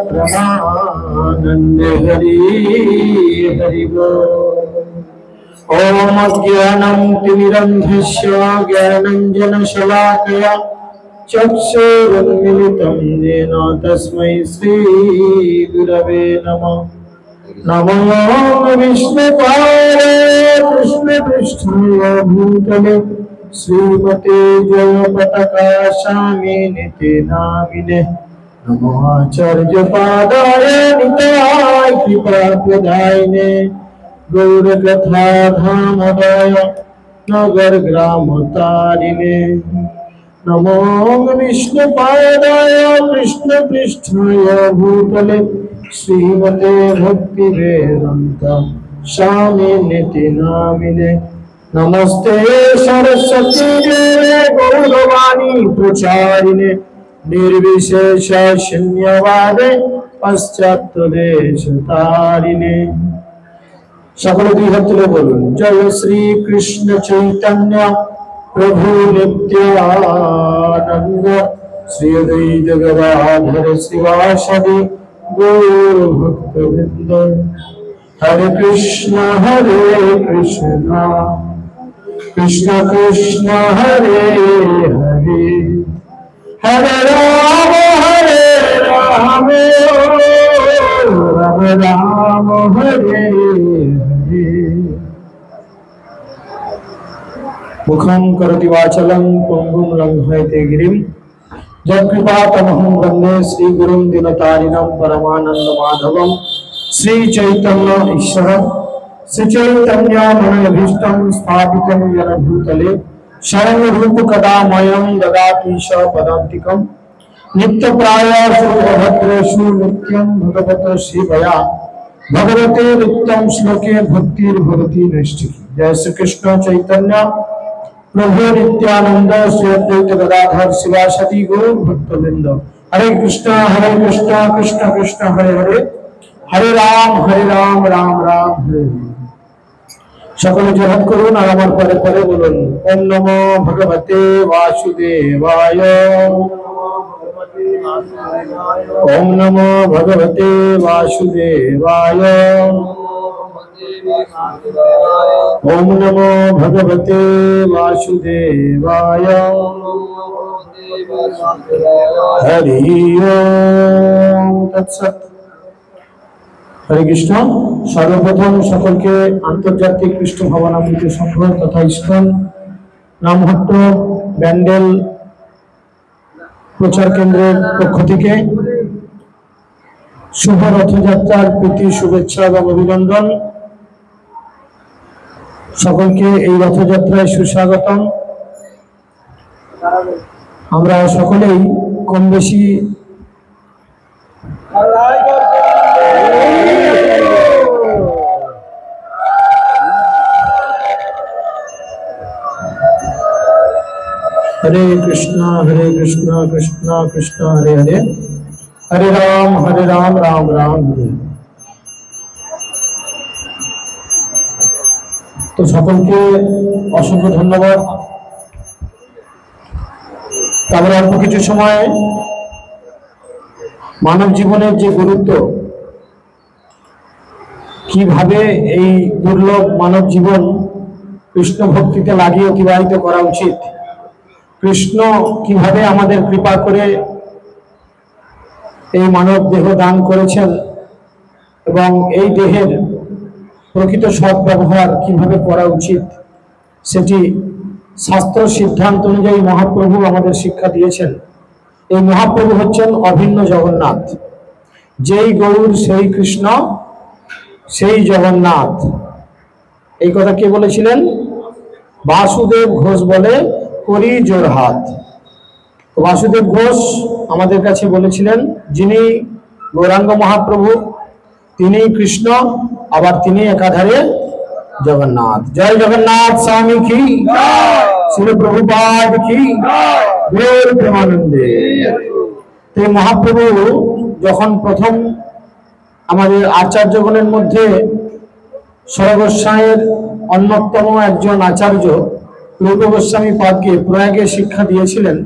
प्रणमानन्दे हरि हरि ओम अज्ञानं तिमिरन्धस्य ज्ञानाञ्जनशलाकया चक्षुरुन्मिलितं येन तस्मै श्रीगुरवे नमः। नमो विष्णुपादाय कृष्णपृष्ठाय भूतले श्रीमते जयपताकाशामिनीते नामिने। नमो आचार्यपादाय निताय कृपाप्रदायिने गौरकथा धामदाय नगरग्रामतारिणे। नमो विष्णुपादाय कृष्णपृष्ठाय भूतले श्रीमते भक्तिवेदान्त स्वामिनीति नामिने। नमस्ते सरस्वती देवे गौरवाणी प्रचारिणे निर्विशेष शून्यवादे पश्चात्देशतारिणे। सकल दुई हाथ तुले बोलुन जय श्री कृष्ण चैतन्य प्रभु नित्यानंद श्री अद्वैत गदाधर शिवासादि गौर भक्तवृंद। हरे कृष्ण कृष्ण कृष्ण हरे हरे हरे राम राम राम हरे हरे। मुखं करोति वाचालं पंगुं लंघयते गिरिं यत्कृपातमहं वन्दे श्रीगुरुं दीनतारिणं परमानन्दमाधवं। श्री चैतन्य ईश्वरं श्री चैतन्यमनोभीष्टं स्थापितं येन भूतले स्वयं रूप कदामयं ददाति स पदान्तिकं। नित्यप्रायेषु भद्रेषु नित्यं भगवतो सेवया भगवते नित्यं श्लोके भक्तिर्भवति नैष्ठिकी। जय श्री कृष्ण चैतन्य प्रभु नित्यानंद श्री अद्वैत गदाधर शिवासादि गौर भक्तवृंद। हरे कृष्ण कृष्ण कृष्ण हरे हरे हरे राम राम राम हरे हरे। सकले जपन करुन और आमार परे परे बोलुन ओम नमो भगवते वासुदेवाय ओम नमो भगवते वासुदेवाय ओम नमो भगवते वासुदेवाय हरि ओम तत्सत्। हरे कृष्ण। सर्वप्रथम सकल के आंतर्जातिक कृष्ण भावनामृत संघ तथा इस्कन नामहट्ट ব্যান্ডেল प्रचार केंद्र पक्ष থেকে शुभ रथयात्रार प्रীতি शुभेच्छा और अभिनंदन। सकल के रथयात्राय सुस्वागतम। আমরা সকলেই কম বেশি हरे कृष्ण कृष्ण कृष्ण हरे हरे हरे राम राम राम हरे। तो सकल के असंख्य धन्यवाद। তারপরে অল্প কিছু সময় মানব জীবনের যে গুরুত্ব, কিভাবে এই দুর্লভ মানব জীবন কৃষ্ণ ভক্তিতে লাগিয়ে অতিবাহিত করা উচিত, কৃষ্ণ কিভাবে আমাদের কৃপা করে এই মানব দেহ দান করেছেন এবং এই দেহের প্রকৃত সদ্ব্যবহার কিভাবে করা উচিত সেটি শাস্ত্র সিদ্ধান্ত অনুযায়ী মহাপ্রভু আমাদের শিক্ষা দিয়েছেন। এই মহাপ্রভু হচ্ছেন অভিন্ন জগন্নাথ। যেই গৌর সেই কৃষ্ণ সেই জগন্নাথ। এই কথা কে বলেছিলেন? বাসুদেব ঘোষ বলে করি জোরহাত। বাসুদেব ঘোষ আমাদের কাছে বলেছিলেন যিনি গৌরাঙ্গ মহাপ্রভু তিনি কৃষ্ণ আবার তিনি একাধারে जगन्नाथ। जय जगन्नाथ स्वामी की श्री प्रभुपाद की गौर प्रेमानंदे। तो महाप्रभु যখন প্রথম আমাদের আচার্যগণের মধ্যে সরগোস্বামীর অন্যতম একজন আচার্য রূপ গোস্বামী পাদকে প্রয়াগে শিক্ষা দিয়েছিলেন,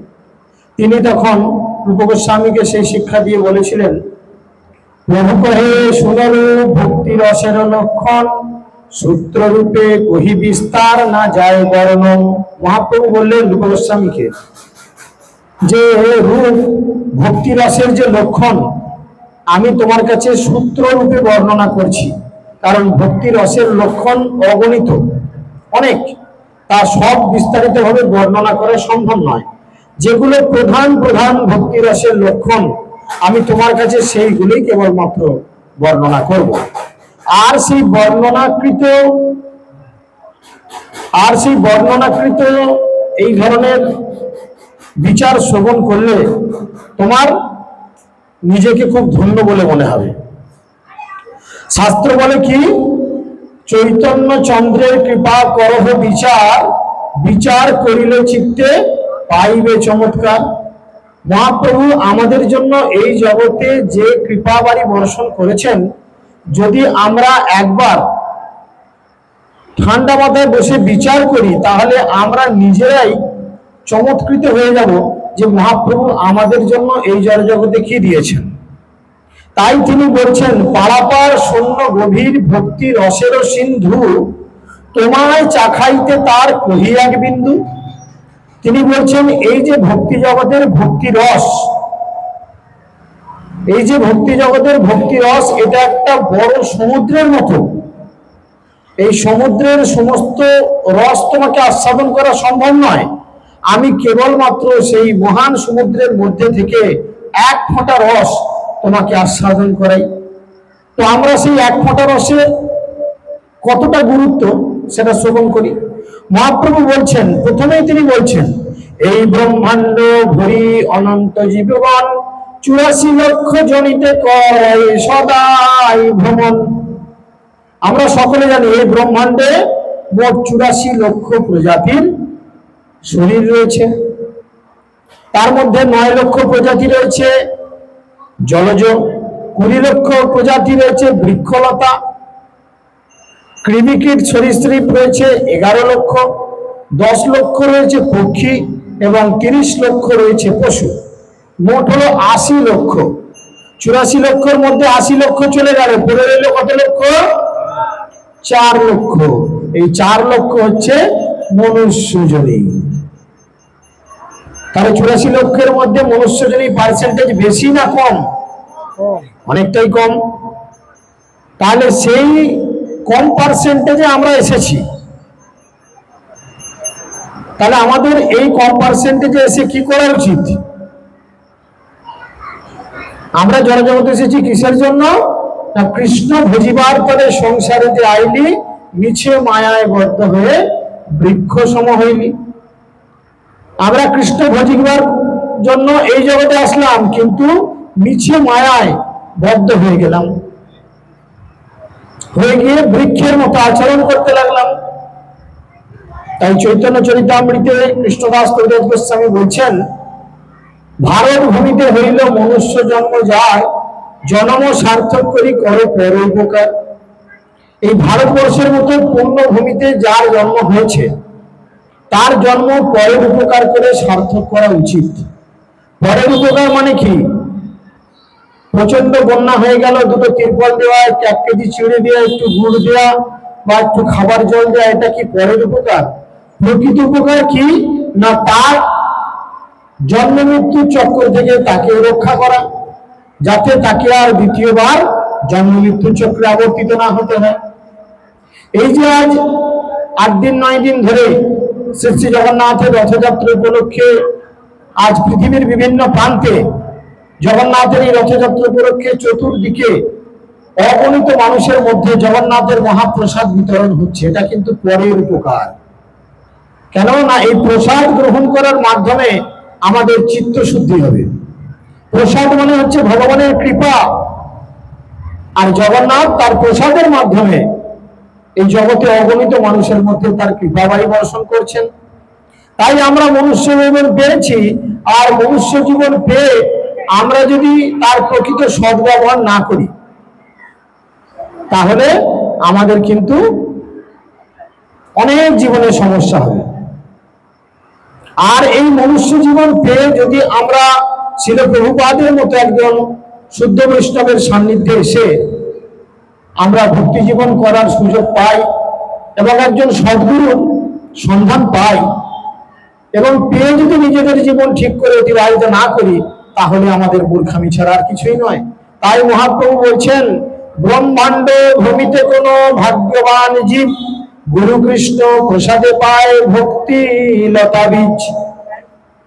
তিনি তখন রূপ গোস্বামীকে সেই শিক্ষা দিয়ে বলেছিলেন, প্রভু কহে শুনরু ভক্তি রসের লক্ষণ, সূত্র রূপে কহি বিস্তার না যায় বর্ণন। মহাপ্রভু বললেন রূপ গোস্বামীকে যে রূপ ভক্তি রসের যে লক্ষণ আমি তোমার কাছে সূত্র রূপে বর্ণনা করছি, কারণ ভক্তি রসের লক্ষণ অগণিত, অনেক, তা সব বিস্তারিত ভাবে বর্ণনা করা সম্ভব নয়। যেগুলো প্রধান প্রধান ভক্তি রসের লক্ষণ আমি তোমার কাছে সেইগুলোই কেবলমাত্র বর্ণনা করব। আর সেই বর্ণনাকৃত এই ধরনের বিচার শ্রবণ করলে তোমার নিজেকে খুব ধন্য বলে মনে হবে। শাস্ত্র বলে কি, চৈতন্য চন্দ্রের কৃপা করহ বিচার, বিচার করিলে চিত্তে পাইবে চমৎকার। মহাপ্রভু আমাদের জন্য এই জগতে যে কৃপাবারি বর্ষণ করেছেন, যদি আমরা একবার ঠান্ডা মাথায় বসে বিচার করি তাহলে আমরা নিজেরাই চমৎকৃত হয়ে যাব যে মহাপ্রভু আমাদের জন্য এই জগতে কি দিয়েছেন। তাই তিনি বলছেন, পারাপার শূন্য গভীর ভক্তি রসের সিন্ধু, তোমায় চাখাইতে তার কহি এক বিন্দু। তিনি বলছেন এই যে ভক্তি জগতের ভক্তি রস, এই যে ভক্তি জগতের ভক্তি রস, এটা একটা বড় সমুদ্রের মতো। এই সমুদ্রের সমস্ত রস তোমাকে আস্বাদন করা সম্ভব নয়। আমি কেবলমাত্র সেই মহান সমুদ্রের মধ্যে থেকে এক ফোঁটা রস তোমাকে আস্বাদন করাই। তো আমরা সেই এক ফোঁটা রসের কতটা গুরুত্ব সেটা শ্রবণ করি। মহাপ্রভু বলছেন, প্রথমেই তিনি বলছেন, এই ব্রহ্মাণ্ড ভরি অনন্ত জীবগণ, 84 লক্ষ জনিতে করে সদাই ভ্রমণ। আমরা সকলে জানি এই ব্রহ্মাণ্ডে মোট 84 লক্ষ প্রজাতির শরীর রয়েছে। তার মধ্যে 9 লক্ষ প্রজাতি রয়েছে জলজ, 20 লক্ষ প্রজাতি রয়েছে বৃক্ষলতা, কৃমিকীট সরীসৃপ রয়েছে 11 লক্ষ, 10 লক্ষ রয়েছে পক্ষী এবং 30 লক্ষ রয়েছে পশু। মোট হলো 80 লক্ষ। 84 লক্ষর মধ্যে 80 লক্ষ চলে গেল, পড়ে রইল কত লক্ষ? 4 লক্ষ। এই 4 লক্ষ হচ্ছে মনুষ্যজনী। তাহলে 84 লক্ষের মধ্যে মনুষ্যজনী পার্সেন্টেজ বেশি না কম? অনেকটাই কম। তাহলে সেই কম পার্সেন্টেজে আমরা এসেছি। তাহলে আমাদের এই কম পার্সেন্টেজে এসে কি করা উচিত? আমরা জনজগতে এসেছি কিসের জন্য? না কৃষ্ণ ভজিবার পরে সংসারে যে আইলি, মিছে মায়ায় বদ্ধ হয়ে বৃক্ষ সম হইলি। আমরা কৃষ্ণ ভজিবার জন্য এই জগতে আসলাম, কিন্তু মিছে মায়ায় বদ্ধ হয়ে গেলাম, হয়ে গিয়ে বৃক্ষের মতো আচরণ করতে লাগলাম। তাই চৈতন্য চরিতামৃতে কৃষ্ণদাস কবিরাজ গোস্বামী বলছেন, ভারত ভূমিতে হইল মনুষ্য জন্ম যার, জন্ম সার্থক করি করে পর উপকার। এই ভারতবর্ষের মতো পূর্ণ ভূমিতে যার জন্ম হয়েছে, তার জন্ম পরের উপকার করে সার্থক করা উচিত। পরের উপকার মানে কি? প্রচন্ড বন্যা হয়ে গেল, দুটো তিরপল দেওয়া, 1 কেজি চিড়ে দেওয়া, একটু গুড় দেওয়া বা একটু খাবার জল দেওয়া, এটা কি পরের উপকার? প্রকৃত উপকার কি না তার জন্ম মৃত্যু চক্র থেকে তাকে রক্ষা করা, যাতে তাকে আর দ্বিতীয়বার জন্ম মৃত্যু চক্রে আবর্তিত না হতে হয়। এই যে আজ 8 দিন 9 দিন ধরে শ্রী শ্রী জগন্নাথের রথযাত্রা উপলক্ষে আজ পৃথিবীর বিভিন্ন প্রান্তে জগন্নাথের এই রথযাত্রা উপলক্ষে চতুর্দিকে অগণিত মানুষের মধ্যে জগন্নাথের মহাপ্রসাদ বিতরণ হচ্ছে, এটা কিন্তু পরের উপকার। কেননা এই প্রসাদ গ্রহণ করার মাধ্যমে আমাদের চিত্ত শুদ্ধি হবে। প্রসাদ মানে হচ্ছে ভগবানের কৃপা, আর জগন্নাথ তার প্রসাদের মাধ্যমে এই জগতে অগণিত মানুষের মধ্যে তার কৃপাবাড়ি বর্ষণ করছেন। তাই আমরা মনুষ্য জীবন পেয়েছি, আর মনুষ্য জীবন পেয়ে আমরা যদি তার প্রকৃত সদ্ব্যবহার না করি তাহলে আমাদের কিন্তু অনেক জীবনের সমস্যা হবে। আর এই মনুষ্য জীবন পেয়ে যদি আমরা শিল প্রভুপাদের মতো একজন শুদ্ধ বৈষ্ণবের সান্নিধ্যে এসে আমরা ভক্তি জীবন করার সুযোগ পাই এবং একজন সদ্গুরুর সন্ধান পাই, এবং পেয়ে যদি নিজেদের জীবন ঠিক করে অতিবাহিত না করি তাহলে আমাদের মূর্খামি ছাড়া আর কিছুই নয়। তাই মহাপ্রভু বলছেন, ব্রহ্মাণ্ড ভূমিতে কোন ভাগ্যবান জীব গুরু কৃষ্ণ প্রসাদে পায় ভক্তি লতা বীজ।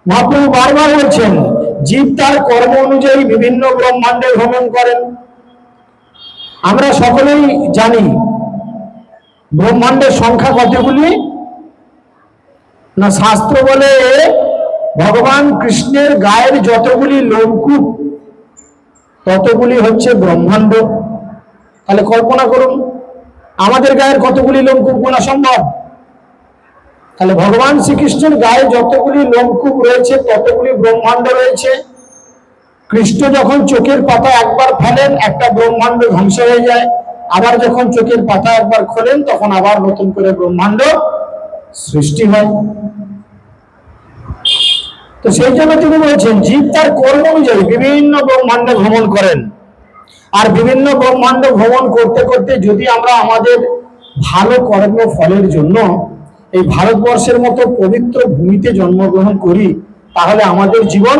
মহাপ্রভু বারবার বলছেন, জীব তার কর্ম অনুযায়ী বিভিন্ন ব্রহ্মাণ্ডে ভ্রমণ করেন। আমরা সকলেই জানি ব্রহ্মাণ্ডের সংখ্যা কতগুলি না, শাস্ত্র বলে ভগবান কৃষ্ণের গায়ের যতগুলি লোমকূপ ততগুলি হচ্ছে ব্রহ্মাণ্ড। তাহলে কল্পনা করুন আমাদের গায়ের কতগুলি লোমকূপ গোনা সম্ভব? তাহলে ভগবান শ্রীকৃষ্ণের গায়ে যতগুলি লোমকূপ রয়েছে ততগুলি ব্রহ্মাণ্ড রয়েছে। কৃষ্ণ যখন চোখের পাতা একবার ফেলেন একটা ব্রহ্মাণ্ড ধ্বংস হয়ে যায়, আবার যখন চোখের পাতা একবার খোলেন তখন আবার নতুন করে ব্রহ্মাণ্ড সৃষ্টি হয়। তো সেই জন্য তিনি বলছেন, জীব তার কর্ম অনুযায়ী বিভিন্ন ব্রহ্মাণ্ডে ভ্রমণ করেন। আর বিভিন্ন ব্রহ্মাণ্ড ভ্রমণ করতে করতে যদি আমরা আমাদের ভালো কর্ম ফলের জন্য এই ভারতবর্ষের মতো পবিত্র ভূমিতে জন্মগ্রহণ করি তাহলে আমাদের জীবন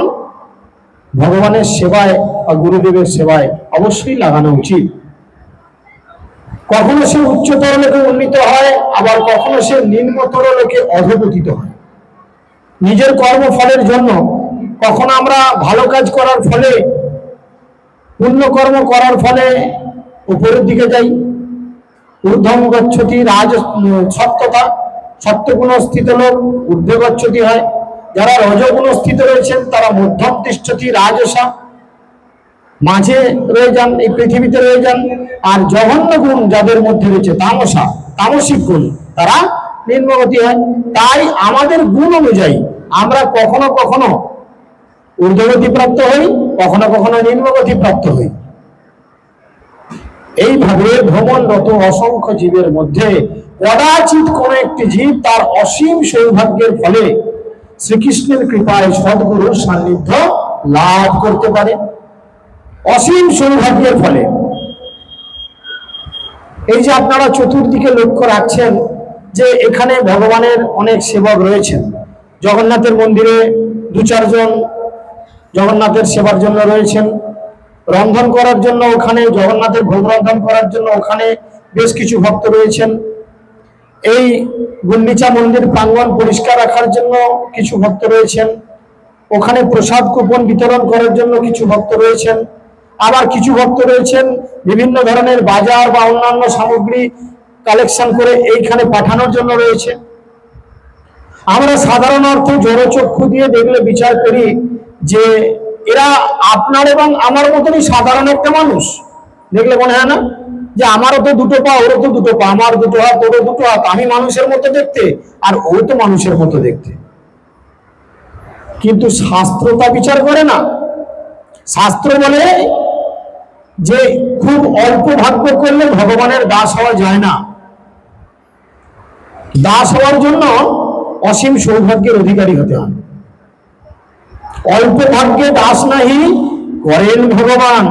ভগবানের সেবায় বা গুরুদেবের সেবায় অবশ্যই লাগানো উচিত। কখনো সে উচ্চতর লোকে উন্নীত হয়, আবার কখনো সে নিম্নতর লোকে অধঃপতিত হয়। নিজের কর্মফলের জন্য কখনো আমরা ভালো কাজ করার ফলে, পুণ্যকর্ম করার ফলে উপরের দিকে যাই, ঊর্ধ্বম গচ্ছতি রাজ সত্যতা, সত্যগুণ স্থিত লোক ঊর্ধ্বে গচ্ছতি হয়। যারা রজগুণ স্থিত রয়েছেন তারা মধ্যম তিষ্ঠতি রাজসা, মাঝে রয়ে যান, এই পৃথিবীতে রয়ে যান। আর জঘন্য গুণ যাদের মধ্যে রয়েছে তামসা, তামসিক গুণ, তারা নিম্নগতি হয়। তাই আমাদের গুণ অনুযায়ী আমরা কখনো কখনো ঊর্ধ্বগতি প্রাপ্ত হই, কখনো কখনো নিম্নগতি প্রাপ্ত হই। এইভাবে ভ্রমণরত অসংখ্য জীবের মধ্যে কদাচিৎ কোন একটি জীব তার অসীম সৌভাগ্যের ফলে শ্রীকৃষ্ণের কৃপায় সদ্গুরুর সান্নিধ্য লাভ করতে পারে। অসীম সৌভাগ্যের ফলে এই যে আপনারা চতুর্দিকে লক্ষ্য রাখছেন যে এখানে ভগবানের অনেক সেবক রয়েছেন। জগন্নাথের মন্দিরে 2-4 জন জগন্নাথের সেবার জন্য রয়েছেন, রন্ধন করার জন্য ওখানে জগন্নাথের ভোগ রন্ধন করার জন্য ওখানে বেশ কিছু ভক্ত রয়েছেন। এই গুন্ডিচা মন্দির প্রাঙ্গণ পরিষ্কার রাখার জন্য কিছু ভক্ত রয়েছেন, ওখানে প্রসাদ কুপন বিতরণ করার জন্য কিছু ভক্ত রয়েছেন, আবার কিছু ভক্ত রয়েছেন বিভিন্ন ধরনের বাজার বা অন্যান্য সামগ্রী কালেকশন করে এইখানে পাঠানোর জন্য রয়েছে। আমরা সাধারণ অর্থে জড়চক্ষু দিয়ে দেখলে বিচার করি যে এরা আপনার এবং আমার মতনই সাধারণ একটা মানুষ। দেখলে মনে হয় না যে আমারও তো 2 পা, ওরও তো 2 পা, আমার 2 হাত, ওরও 2 হাত, আমি মানুষের মতো দেখতে আর ও তো মানুষের মতো দেখতে। কিন্তু শাস্ত্র তা বিচার করে না। শাস্ত্র বলে যে খুব অল্প ভাগ্য করলে ভগবানের দাস হওয়া যায় না। দাস হওয়ার জন্য অসীম সৌভাগ্যের অধিকারী হতে হয়। অল্প ভাগ্যে দাস নাহি করেন ভগবান,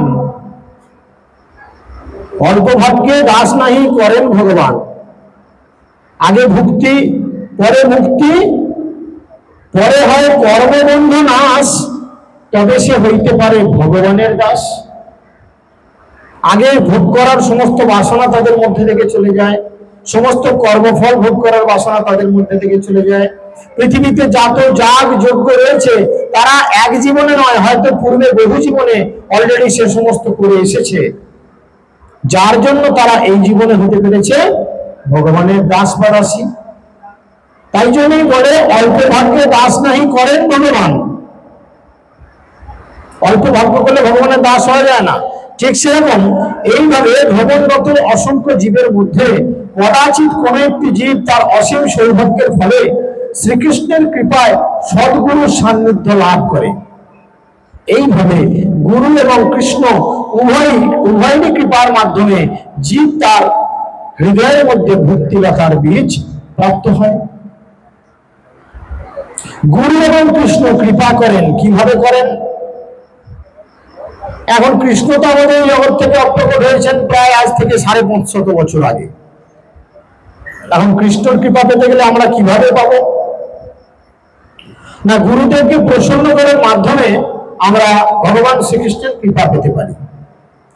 অল্প ভাগ্যে দাস নাহি করেন ভগবান। আগে ভুক্তি পরে মুক্তি, পরে হয় কর্মবন্ধ নাশ, তবে সে হইতে পারে ভগবানের দাস। আগে ভোগ করার সমস্ত বাসনা তাদের মধ্যে থেকে চলে যায়, সমস্ত কর্মফল ভোগ করার বাসনা তাদের মধ্যে থেকে চলে যায়। পৃথিবীতে যত যাগ যজ্ঞ রয়েছে তারা এক জীবনে নয়, হয়তো পূর্বে বহু জীবনে অলরেডি সে সমস্ত করে এসেছে, যার জন্য তারা এই জীবনে হতে পেরেছে ভগবানের দাস বা দাসী। তাই জন্যই বলে অল্প ভাগ্যে দাস নাহি করেন ভগবান। অল্প ভাগ্য করলে ভগবানের দাস হওয়া যায় না। ঠিক সেরকম এইভাবে ভগবত অসংখ্য জীবের মধ্যে কদাচিৎ কোন একটি জীব তার অসীম সৌভাগ্যের ফলে শ্রীকৃষ্ণের কৃপায় সদ্গুরুর সান্নিধ্য লাভ করে। এইভাবে গুরু এবং কৃষ্ণ উভয়েরই কৃপার মাধ্যমে জীব তার হৃদয়ের মধ্যে ভক্তিলতার বীজ প্রাপ্ত হয়। গুরু এবং কৃষ্ণ কৃপা করেন, কিভাবে করেন? এখন কৃষ্ণ তো আমাদের জগৎ থেকে অপ্রকট হয়েছেন প্রায় আজ থেকে 550 বছর আগে। এখন কৃষ্ণর কৃপা পেতে গেলে আমরা কিভাবে পাবো? না, গুরুদেবকে প্রসন্ন করার মাধ্যমে আমরা ভগবান শ্রীকৃষ্ণের কৃপা পেতে পারি।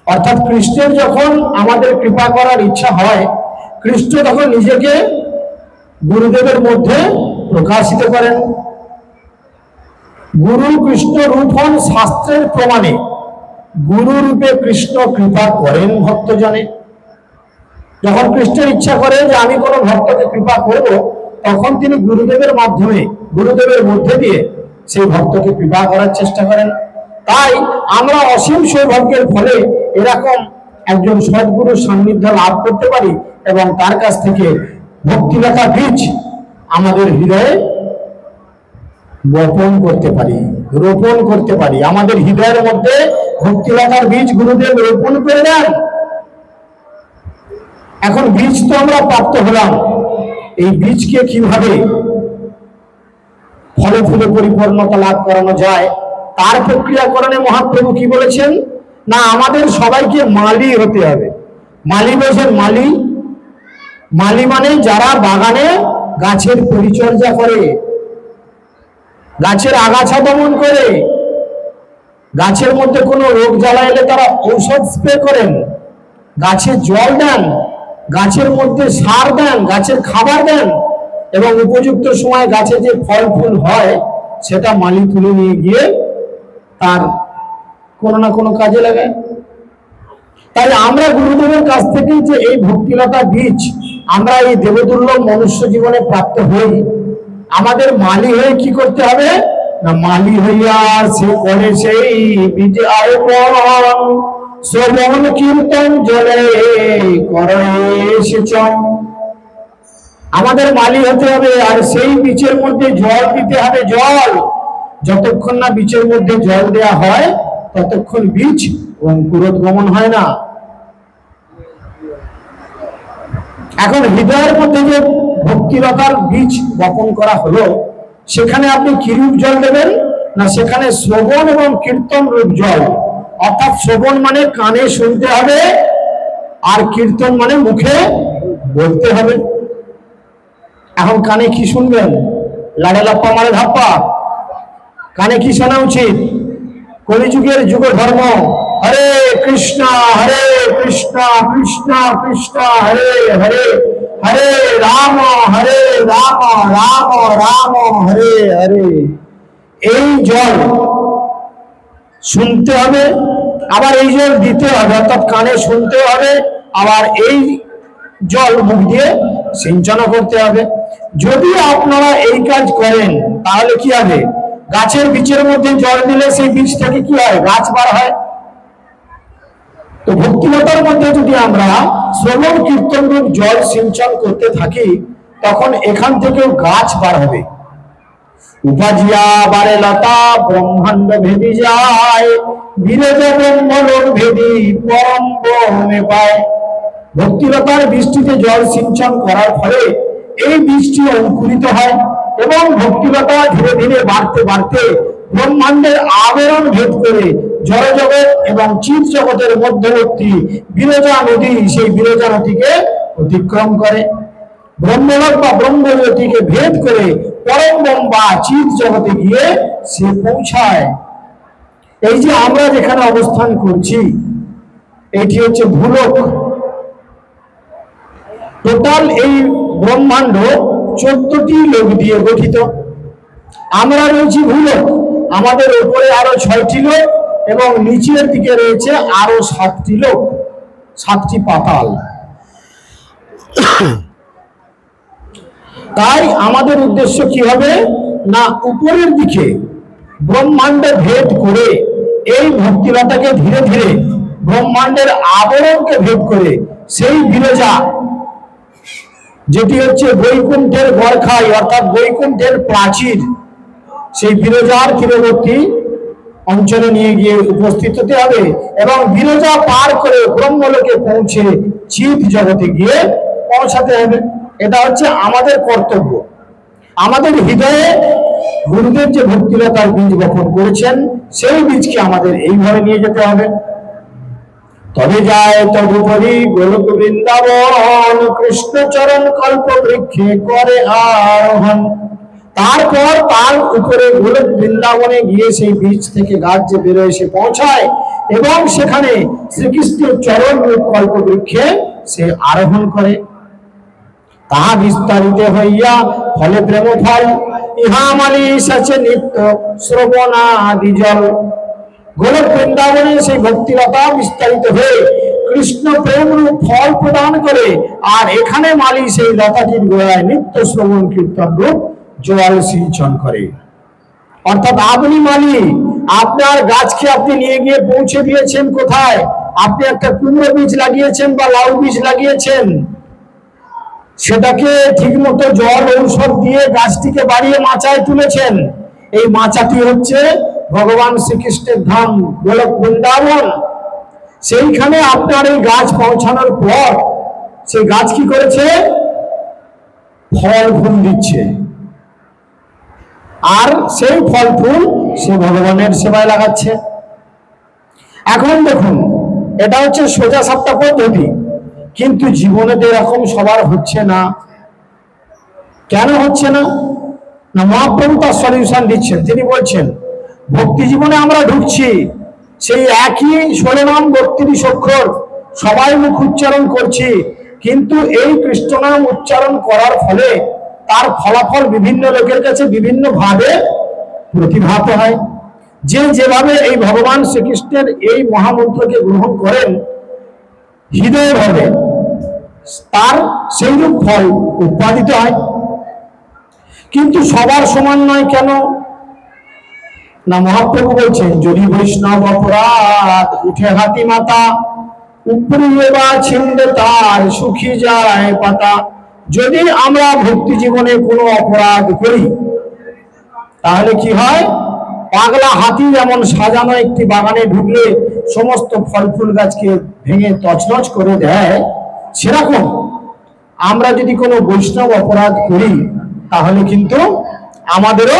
অর্থাৎ কৃষ্ণের যখন আমাদের কৃপা করার ইচ্ছা হয়, কৃষ্ণ তখন নিজেকে গুরুদেবের মধ্যে প্রকাশিত করেন। গুরু কৃষ্ণ রূপ হন শাস্ত্রের প্রমাণে, গুরু রূপে কৃষ্ণ কৃপা করেন ভক্তজনে। যখন কৃষ্ণের ইচ্ছা করে যে আমি কোনো ভক্তকে কৃপা করব, তখন তিনি গুরুদেবের মাধ্যমে, গুরুদেবের মধ্যে দিয়ে সেই ভক্তকে কৃপা করার চেষ্টা করেন। তাই আমরা অসীম সৌভাগ্যের ফলে এরকম একজন সদ্গুরুর সান্নিধ্য লাভ করতে পারি এবং তার কাছ থেকে ভক্তিলতা বীজ আমাদের হৃদয়ে বপন করতে পারি, রোপণ করতে পারি। আমাদের হৃদয়ের মধ্যে ভক্তিলতার বীজ গুরুদেব রোপণ করে দেন। এখন বীজ তো আমরা প্রাপ্ত হলাম, এই বীজকে কিভাবে ফলে ফুলে পরিপূর্ণতা লাভ করানো যায় তার প্রক্রিয়াকরণে মহাপ্রভু কি বলেছেন? না, আমাদের সবাইকে মালি হতে হবে। মালি বলছেন, মালি, মালি মানে যারা বাগানে গাছের পরিচর্যা করে, গাছের আগাছা দমন করে, গাছের মধ্যে কোনো রোগ জ্বালা এলে তারা ঔষধ স্প্রে করেন, গাছে জল দেন, গাছের মধ্যে সার দেন, গাছের খাবার দেন এবং উপযুক্ত সময় গাছে যে ফল ফুল হয় সেটা মালি তুলে নিয়ে গিয়ে তার কোনো না কোনো কাজে লাগায়। তাই আমরা গুরুদেবের কাছ থেকে যে এই ভক্তিলতা বীজ আমরা এই দেবদুর্লভ মনুষ্য জীবনে প্রাপ্ত হই, আমাদের মালি হয়ে কি করতে হবে? না, মালি হইয়া সে করে সেই বীজ আরোপণ, শ্রবণ কীর্তন জলে করে সেচন। আমাদের মালি হতে হবে আর সেই বীজের মধ্যে জল দিতে হবে। জল যতক্ষণ না বীজের মধ্যে জল দেয়া হয় ততক্ষণ বীজ অঙ্কুরোদ্গমন হয় না। এখন হৃদয়ের মধ্যে যে ভক্তিলতার বীজ বপন করা হলো, সেখানে আপনি কি রূপ জল দেবেন? না, সেখানে শ্রবণ এবং কীর্তন রূপ জল। অর্থাৎ শ্রবণ মানে কানে শুনতে হবে আর কীর্তন মানে মুখে বলতে হবে। এখন কানে কি শুনবেন? লাড়ে লাপ্পা মারে ধাপ্পা। কানে কি শোনা উচিত? কলিযুগের যুগ ধর্ম, হরে কৃষ্ণ কৃষ্ণ কৃষ্ণ হরে হরে, হরে রাম রাম রাম হরে হরে। এই জল শুনতে হবে, আবার এই জল দিতে হবে, অর্থাৎ কানে শুনতে হবে, আবার এই জল মুখ দিয়ে সিঞ্চন করতে হবে। যদি আপনারা এই কাজ করেন তাহলে কি হবে? গাছের বীজের মধ্যে জল দিলে সেই বীজ থেকে কি হয়? গাছ বার হয়। তো ভক্তিলতার মধ্যে যদি আমরা শ্রবণ কীর্তন রূপ জল সিঞ্চন করতে থাকি, তখন এখান থেকেও গাছ বার হবে। উপাজিয়া বারে লতা ব্রহ্মাণ্ড ভেদি যায়, বিরোধে ব্রহ্মলোক ভেদি পরম ব্রহ্মে পায়। ভক্তিলতার বৃষ্টিতে জল সিঞ্চন করার ফলে এই বীজটি অঙ্কুরিত হয় এবং ভক্তিলতা ধীরে ধীরে বাড়তে বাড়তে ব্রহ্মাণ্ডের আবরণ ভেদ করে জড়জগৎ এবং চিৎ জগতের মধ্যবর্তী বিরজা নদী, সেই বিরজা নদীকে অতিক্রম করে ব্রহ্মলোক বা ব্রহ্মজ্যোতিকে ভেদ করে পরম ব্রহ্ম বা চিৎ জগতে গিয়ে সে পৌঁছায়। এই যে আমরা যেখানে অবস্থান করছি, এটি হচ্ছে ভূলোক। টোটাল এই ব্রহ্মাণ্ড 14টি লোক দিয়ে গঠিত। আমরা রয়েছি ভূলোক, আমাদের উপরে আরো 6টি লোক এবং নিচের দিকে রয়েছে আরো 7টি লোক, 7টি পাতাল। তাই আমাদের উদ্দেশ্য কি হবে? না, উপরের দিকে ব্রহ্মাণ্ডে ভেদ করে এই ভক্তিলতাকে ধীরে ধীরে ব্রহ্মাণ্ডের আবরণকে ভেদ করে সেই বিরজা, যেটি হচ্ছে বৈকুণ্ঠের গড়খাই অর্থাৎ বৈকুণ্ঠের প্রাচীর, সেই বিরজার তীরবর্তী অঞ্চলে নিয়ে গিয়ে উপস্থিত হতে হবে এবং বিরজা পার করে ব্রহ্মলোকে পৌঁছে চিৎ জগতে গিয়ে পৌঁছাতে হবে। এটা হচ্ছে আমাদের কর্তব্য। আমাদের হৃদয়ে গুরুদেব যে ভক্তিলতার বীজ বপন করেছেন সেই বীজকে আমাদের এইভাবে নিয়ে যেতে হবে। তবে যায় তদুপরি গোলক বৃন্দাবন, কৃষ্ণচরণ কল্প বৃক্ষে করে আরোহণ। তারপর তার উপরে গোলক বৃন্দাবনে গিয়ে সেই বীজ থেকে গাছ যে বেরোয় সে পৌঁছায় এবং সেখানে শ্রীকৃষ্ণের চরণ রূপ কল্প বৃক্ষে সে আরোহণ করে। তাহা বিস্তারিত হইয়া ফলে প্রেম ফল, ইহা মালি সাচে নিত্য শ্রবণাদি জল। গোলক বৃন্দাবনে সেই ভক্তিলতা বিস্তারিত হয়ে কৃষ্ণ প্রেম রূপ ফল প্রদান করে, আর এখানে মালি সেই লতাটির গোড়ায় নিত্য শ্রবণ কীর্তন রূপ জল সিঞ্চন করে। অর্থাৎ আপনি মালি, আপনার গাছকে আপনি নিয়ে গিয়ে পৌঁছে দিয়েছেন কোথায়? আপনি একটা কুমড়ো বীজ লাগিয়েছেন বা লাউ বীজ লাগিয়েছেন, সেটাকে ঠিক মতো জল ঔষধ দিয়ে গাছটিকে বাড়িয়ে মাচায় তুলেছেন। এই মাচাটি হচ্ছে ভগবান শ্রীকৃষ্ণের ধাম গোলক বৃন্দাবন। সেইখানে আপনার এই গাছ পৌঁছানোর পর সেই গাছ কি করেছে? ফল ফুল দিচ্ছে, আর সেই ফল ফুল সে ভগবানের সেবায় লাগাচ্ছে। এখন দেখুন, এটা হচ্ছে সোজা সাপটা পদ্ধতি, কিন্তু জীবনে তো এরকম সবার হচ্ছে না। কেন হচ্ছে না? না, মহাপ্রভু তার সলিউশন দিচ্ছেন। তিনি বলছেন, ভক্তি জীবনে আমরা ঢুকছি, সেই একই 16 নাম 32 অক্ষর সবাই মুখ উচ্চারণ করছি, কিন্তু এই কৃষ্ণ নাম উচ্চারণ করার ফলে তার ফলাফল বিভিন্ন লোকের কাছে বিভিন্ন ভাবে প্রতিভাত হয়। যে যেভাবে এই ভগবান শ্রীকৃষ্ণের এই মহামন্ত্রকে গ্রহণ করেন হৃদয় ভাবে, তার সেইরূপ ফল উৎপাদিত হয়। কিন্তু সবার সমান নয়। কেন না, মহাপ্রভু বলছেন, যদি বৈষ্ণব অপরাধ উঠে হাতি মাতা, উপরে বা ছিন্দে তার সুখী যায় পাতা। যদি আমরা ভক্তি জীবনে কোনো অপরাধ করি তাহলে কি হয়? পাগলা হাতি যেমন সাজানো একটি বাগানে ঢুকলে সমস্ত ফল ফুল গাছকে ভেঙে তছনছ করে দেয়, সেরকম আমরা যদি কোনো বৈষ্ণব অপরাধ করি তাহলে কিন্তু আমাদেরও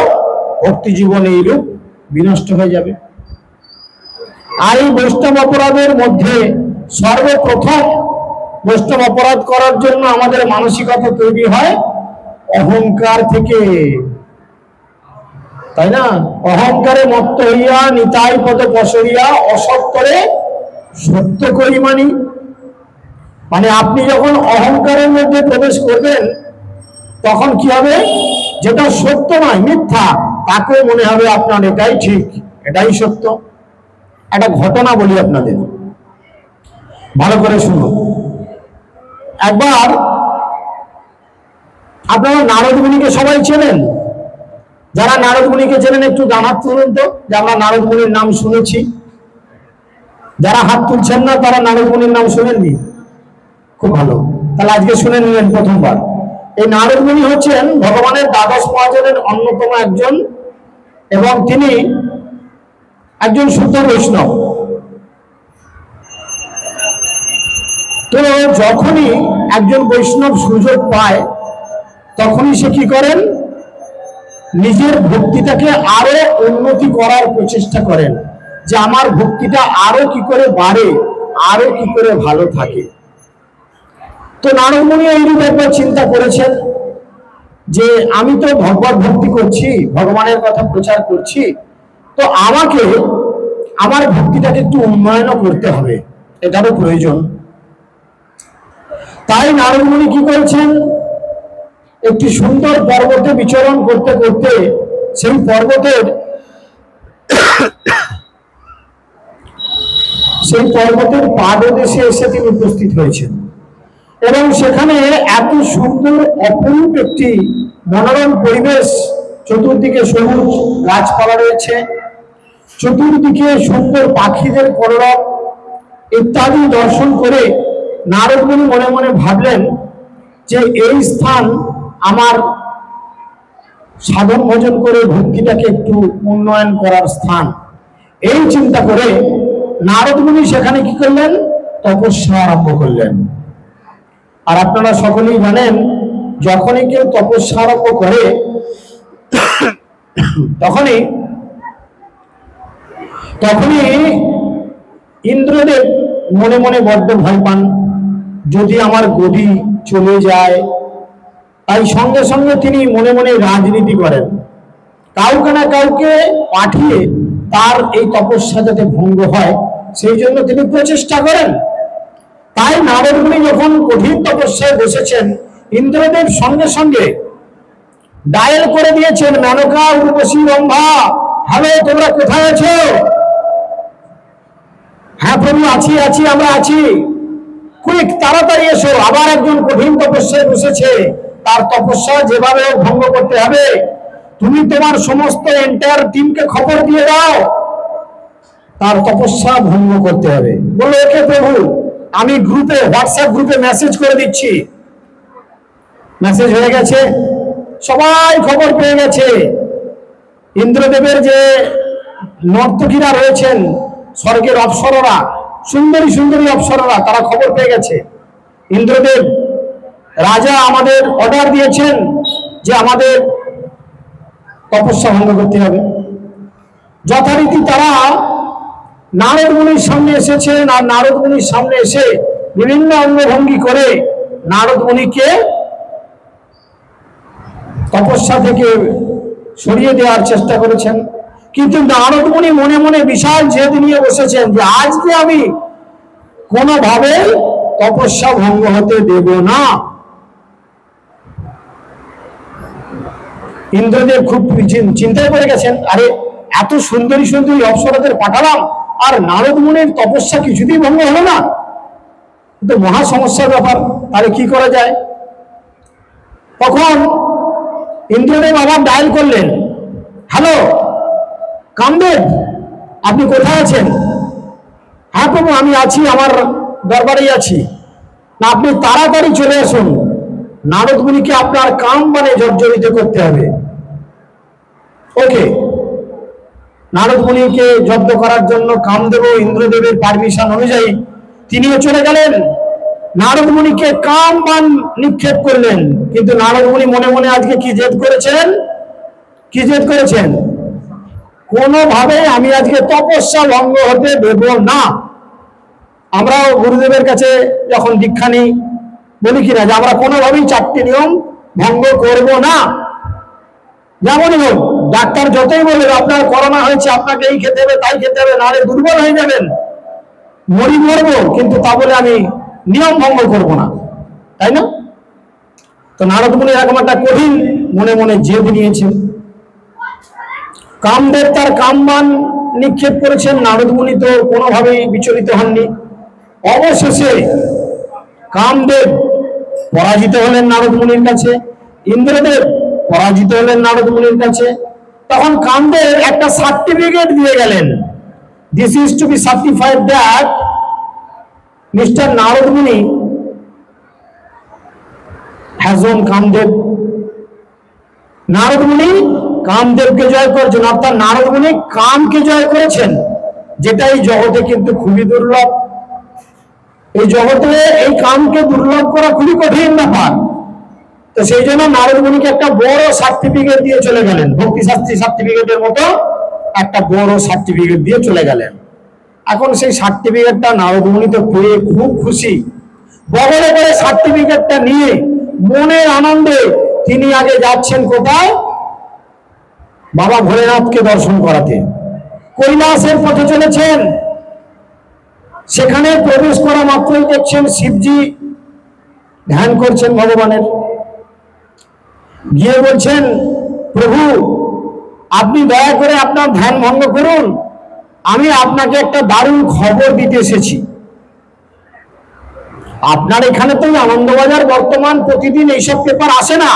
ভক্তি জীবনে এইরূপ বিনষ্ট হয়ে যাবে। আর এই বৈষ্ণব অপরাধের মধ্যে সর্বপ্রথম বৈষ্ণব অপরাধ করার জন্য আমাদের মানসিকতা তৈরি হয় অহংকার থেকে, তাই না? অহংকারে মত্ত হইয়া নিতাই পদে পসরিয়া অসৎ করে সত্য করি মানি। মানে আপনি যখন অহংকারের মধ্যে প্রবেশ করবেন তখন কি হবে? যেটা সত্য নয়, মিথ্যা, তাকে মনে হবে আপনার এটাই ঠিক, এটাই সত্য। একটা ঘটনা বলি আপনাদের, ভালো করে শুনুন। একবার আপনারা নারদ মুনিকে সবাই চেনেন? যারা নারদ মুনিকে চেনেন একটু জানার তুলুন তো, যে আমরা নারদ মুনির নাম শুনেছি। যারা হাত তুলছেন না তারা নারদ মুনির নাম শুনেননি? খুব ভালো, তাহলে আজকে শুনে নিলেন প্রথমবার। এই নারদ মুনি হচ্ছেন ভগবানের দ্বাদশ মহাজনের অন্যতম একজন, এবং তিনি একজন শুদ্ধ বৈষ্ণব। তো যখনই একজন বৈষ্ণব সুযোগ পায় তখনই সে কি করেন? নিজের ভক্তিটাকে আরো উন্নতি করার প্রচেষ্টা করেন, যে আমার ভক্তিটা আরো কি করে বাড়ে, আরো কি করে ভালো থাকে। তো নারদ মুনি এইরূপ একবার চিন্তা করেছেন যে আমি তো ভগবত ভক্তি করছি, ভগবানের কথা প্রচার করছি, তো আমাকে আমার ভক্তিটাকে একটু উন্নয়ন করতে হবে, এটারও প্রয়োজন। তাই নারদ মুনি কি করেছেন? একটি সুন্দর পর্বতে বিচরণ করতে করতে সেই পর্বতের পাদদেশে এসে তিনি উপস্থিত হয়েছেন, এবং সেখানে এত সুন্দর অপরূপ একটি মনোরম পরিবেশ, চতুর্দিকে সবুজ গাছপালা রয়েছে, চতুর্দিকে সুন্দর পাখিদের কলরব ইত্যাদি দর্শন করে নারদ মুনি মনে মনে ভাবলেন যে এই স্থান আমার সাধন ভজন করে ভক্তিটাকে একটু উন্নয়ন করার স্থান। এই চিন্তা করে নারদ মুনি সেখানে কি করলেন? তপস্যা আরম্ভ করলেন। আর আপনারা সকলেই জানেন, যখনই কেউ তপস্যা আরম্ভ করে তখনই তখনই ইন্দ্রদেব মনে মনে বড্ড ভয় পান, যদি আমার গদি চলে যায়। তাই সঙ্গে সঙ্গে তিনি মনে মনে রাজনীতি করেন, কাউকে না কাউকে পাঠিয়ে তার এই তপস্যা যাতে ভঙ্গ হয় সেই জন্য তিনি প্রচেষ্টা করেন। তাই নারদ মুনি যখন কঠিন তপস্যায় বসেছেন, ইন্দ্রদেব সঙ্গে সঙ্গে ডায়াল করে দিয়েছেন, মেনকা, উর্বশী, রম্ভা, হ্যালো, তোমরা কোথায় আছো? হ্যাঁ প্রভু, আছি আছি, আমরা আছি, কুইক, তাড়াতাড়ি এসো। আবার একজন কঠিন তপস্যায় বসেছে, তার তপস্যা যেভাবে ভঙ্গ করতে হবে। তুমি তোমার সমস্ত এন্টায়ার টিমকে খবর দিয়ে দাও, তার তপস্যা ভঙ্গ করতে হবে। বললো ওকে প্রভু, আমি গ্রুপে, হোয়াটসঅ্যাপ গ্রুপে মেসেজ করে দিচ্ছি। মেসেজ হয়ে গেছে, সবাই খবর পেয়ে গেছে। ইন্দ্রদেবের যে নর্তকীরা রয়েছেন, স্বর্গের অপ্সররা, সুন্দরী সুন্দরী অপ্সররা, তারা খবর পেয়ে গেছে ইন্দ্রদেব রাজা আমাদের অর্ডার দিয়েছেন যে আমাদের তপস্যা ভঙ্গ করতে হবে। যথারীতি তারা নারদ মুনির সামনে এসেছেন, আর নারদ মুনির সামনে এসে বিভিন্ন অঙ্গভঙ্গি করে নারদ মুনিকে তপস্যা থেকে সরিয়ে দেওয়ার চেষ্টা করেছেন। কিন্তু নারদ মুনি মনে মনে বিশাল জেদ নিয়ে বসেছেন যে আজকে আমি কোনোভাবে তপস্যা ভঙ্গ হতে দেব না। ইন্দ্রদেব খুব চিন্তায় পড়ে গেছেন, আরে এত সুন্দরী সুন্দরী অপ্সরাদের পাঠালাম, আর নারদ মুনির তপস্যা কিছুতেই ভঙ্গ হলো না, তো মহা সমস্যার ব্যাপার, তাহলে কি করা যায়? তখন ইন্দ্রদেব আবার ডায়াল করলেন, হ্যালো কামদেব, আপনি কোথায় আছেন? হ্যাঁ প্রভু, আমি আছি, আমার দরবারেই আছি। না, আপনি তাড়াতাড়ি চলে আসুন, নারদ মুনিকে আপনার কাম মানে জর্জরিত করতে হবে। ওকে, নারদ মুনিকে জব্দ করার জন্য কামদেব ইন্দ্রদেবের পারমিশন অনুযায়ী তিনিও চলে গেলেন, নারদ মুনিকে কাম বান নিক্ষেপ করলেন। কিন্তু নারদ মুনি মনে মনে আজকে কি জেদ করেছেন? কি জেদ করেছেন? কোনোভাবে আমি আজকে তপস্যা ভঙ্গ হতে দেব না। আমরাও গুরুদেবের কাছে যখন দীক্ষা নিই বলি কিনা যে আমরা কোনোভাবেই 4টি নিয়ম ভঙ্গ করব না। যেমনই হোক, ডাক্তার যতই বলবে আপনার করোনা হয়েছে, আপনাকে এই খেতে হবে তাই খেতে হবে, নাহলে দুর্বল হয়ে যাবেন, মরবো, কিন্তু তা বলে আমি নিয়ম ভঙ্গ করব না, তাই না? তো নারদ মুনি এরকম একটা কঠিন মনে মনে জেদ নিয়েছেন। কামদেব তার কামবান নিক্ষেপ করেছেন, নারদ মুনি তো কোনোভাবেই বিচলিত হননি। অবশেষে কামদেব পরাজিত হলেন নারদ মুনির কাছে, ইন্দ্রদেব পরাজিত হলেন নারদ মুনির কাছে। তখন কামদেব একটা সার্টিফিকেট দিয়ে গেলেন, this is to be certified that mister Narad Muni has on Kamadeva. Narad মুনি কামদেবকে জয় করেছেন, অর্থাৎ নারদ মুনি কামকে জয় করেছেন, যেটা এই জগতে কিন্তু খুবই দুর্লভ। এই জগতে এই কামকে দুর্লভ করা খুবই কঠিন ব্যাপার। তো সেই জন্য নারদ মুনিকে একটা বড় সার্টিফিকেট দিয়ে চলে গেলেন, ভক্তি শাস্ত্রী সার্টিফিকেটের মতো একটা বড় সার্টিফিকেট দিয়ে চলে গেলেন। এখন সেই সার্টিফিকেটটা নারদ মুনি তো পেয়ে খুব খুশি, বগলে করে সার্টিফিকেটটা নিয়ে মনের আনন্দে তিনি আগে যাচ্ছেন কোথায়? বাবা ভোলেনাথকে দর্শন করাতে কৈলাসের পথে চলেছেন। সেখানে প্রবেশ করা মাত্রই দেখছেন শিবজি ধ্যান করছেন ভগবানের। গিয়ে বলছেন, প্রভু আপনি দয়া করে আপনার ধ্যান ভঙ্গ করুন, আমি আপনাকে একটা দারুণ খবর দিতে এসেছি। আপনার এখানে তো আনন্দবাজার বর্তমান প্রতিদিন এইসব পেপার আসে না,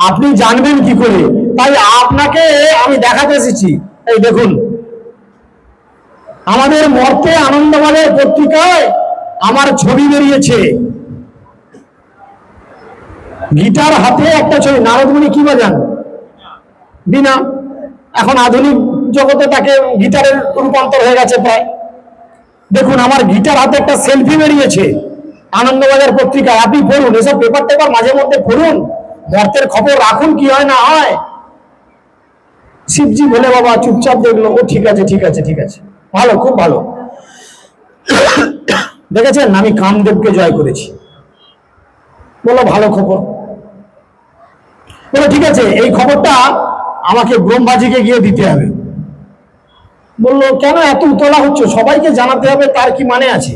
আপনি জানবেন কি করে? তাই আপনাকে আমি দেখাতে এসেছি। এই দেখুন, আমাদের মর্তে আনন্দবাজার পত্রিকায় আমার ছবি বেরিয়েছে, গিটার হাতে একটা ছবি। নারদ মুনি কি বাজান? বিনা। এখন আধুনিক জগতে তাকে গিটারের রূপান্তর হয়ে গেছে প্রায়। দেখুন, আমার গিটার হাতে একটা সেলফি বেরিয়েছে আনন্দবাজার পত্রিকায়। আপনি পড়ুন, এসব পেপার টেপার মাঝে মধ্যে পড়ুন, মর্তের খবর রাখুন, কি হয় না হয়। শিবজি বলে বাবা চুপচাপ দেখলো, ও ঠিক আছে ঠিক আছে ঠিক আছে, ভালো, খুব ভালো। দেখেছেন আমি কামদেবকে জয় করেছি। বলো ভালো খবর। বলো ঠিক আছে, এই খবরটা আমাকে ব্রহ্মাজিকে গিয়ে দিতে হবে। বললো কেন এত উতলা হচ্ছে, সবাইকে জানাতে হবে, তার কি মানে আছে?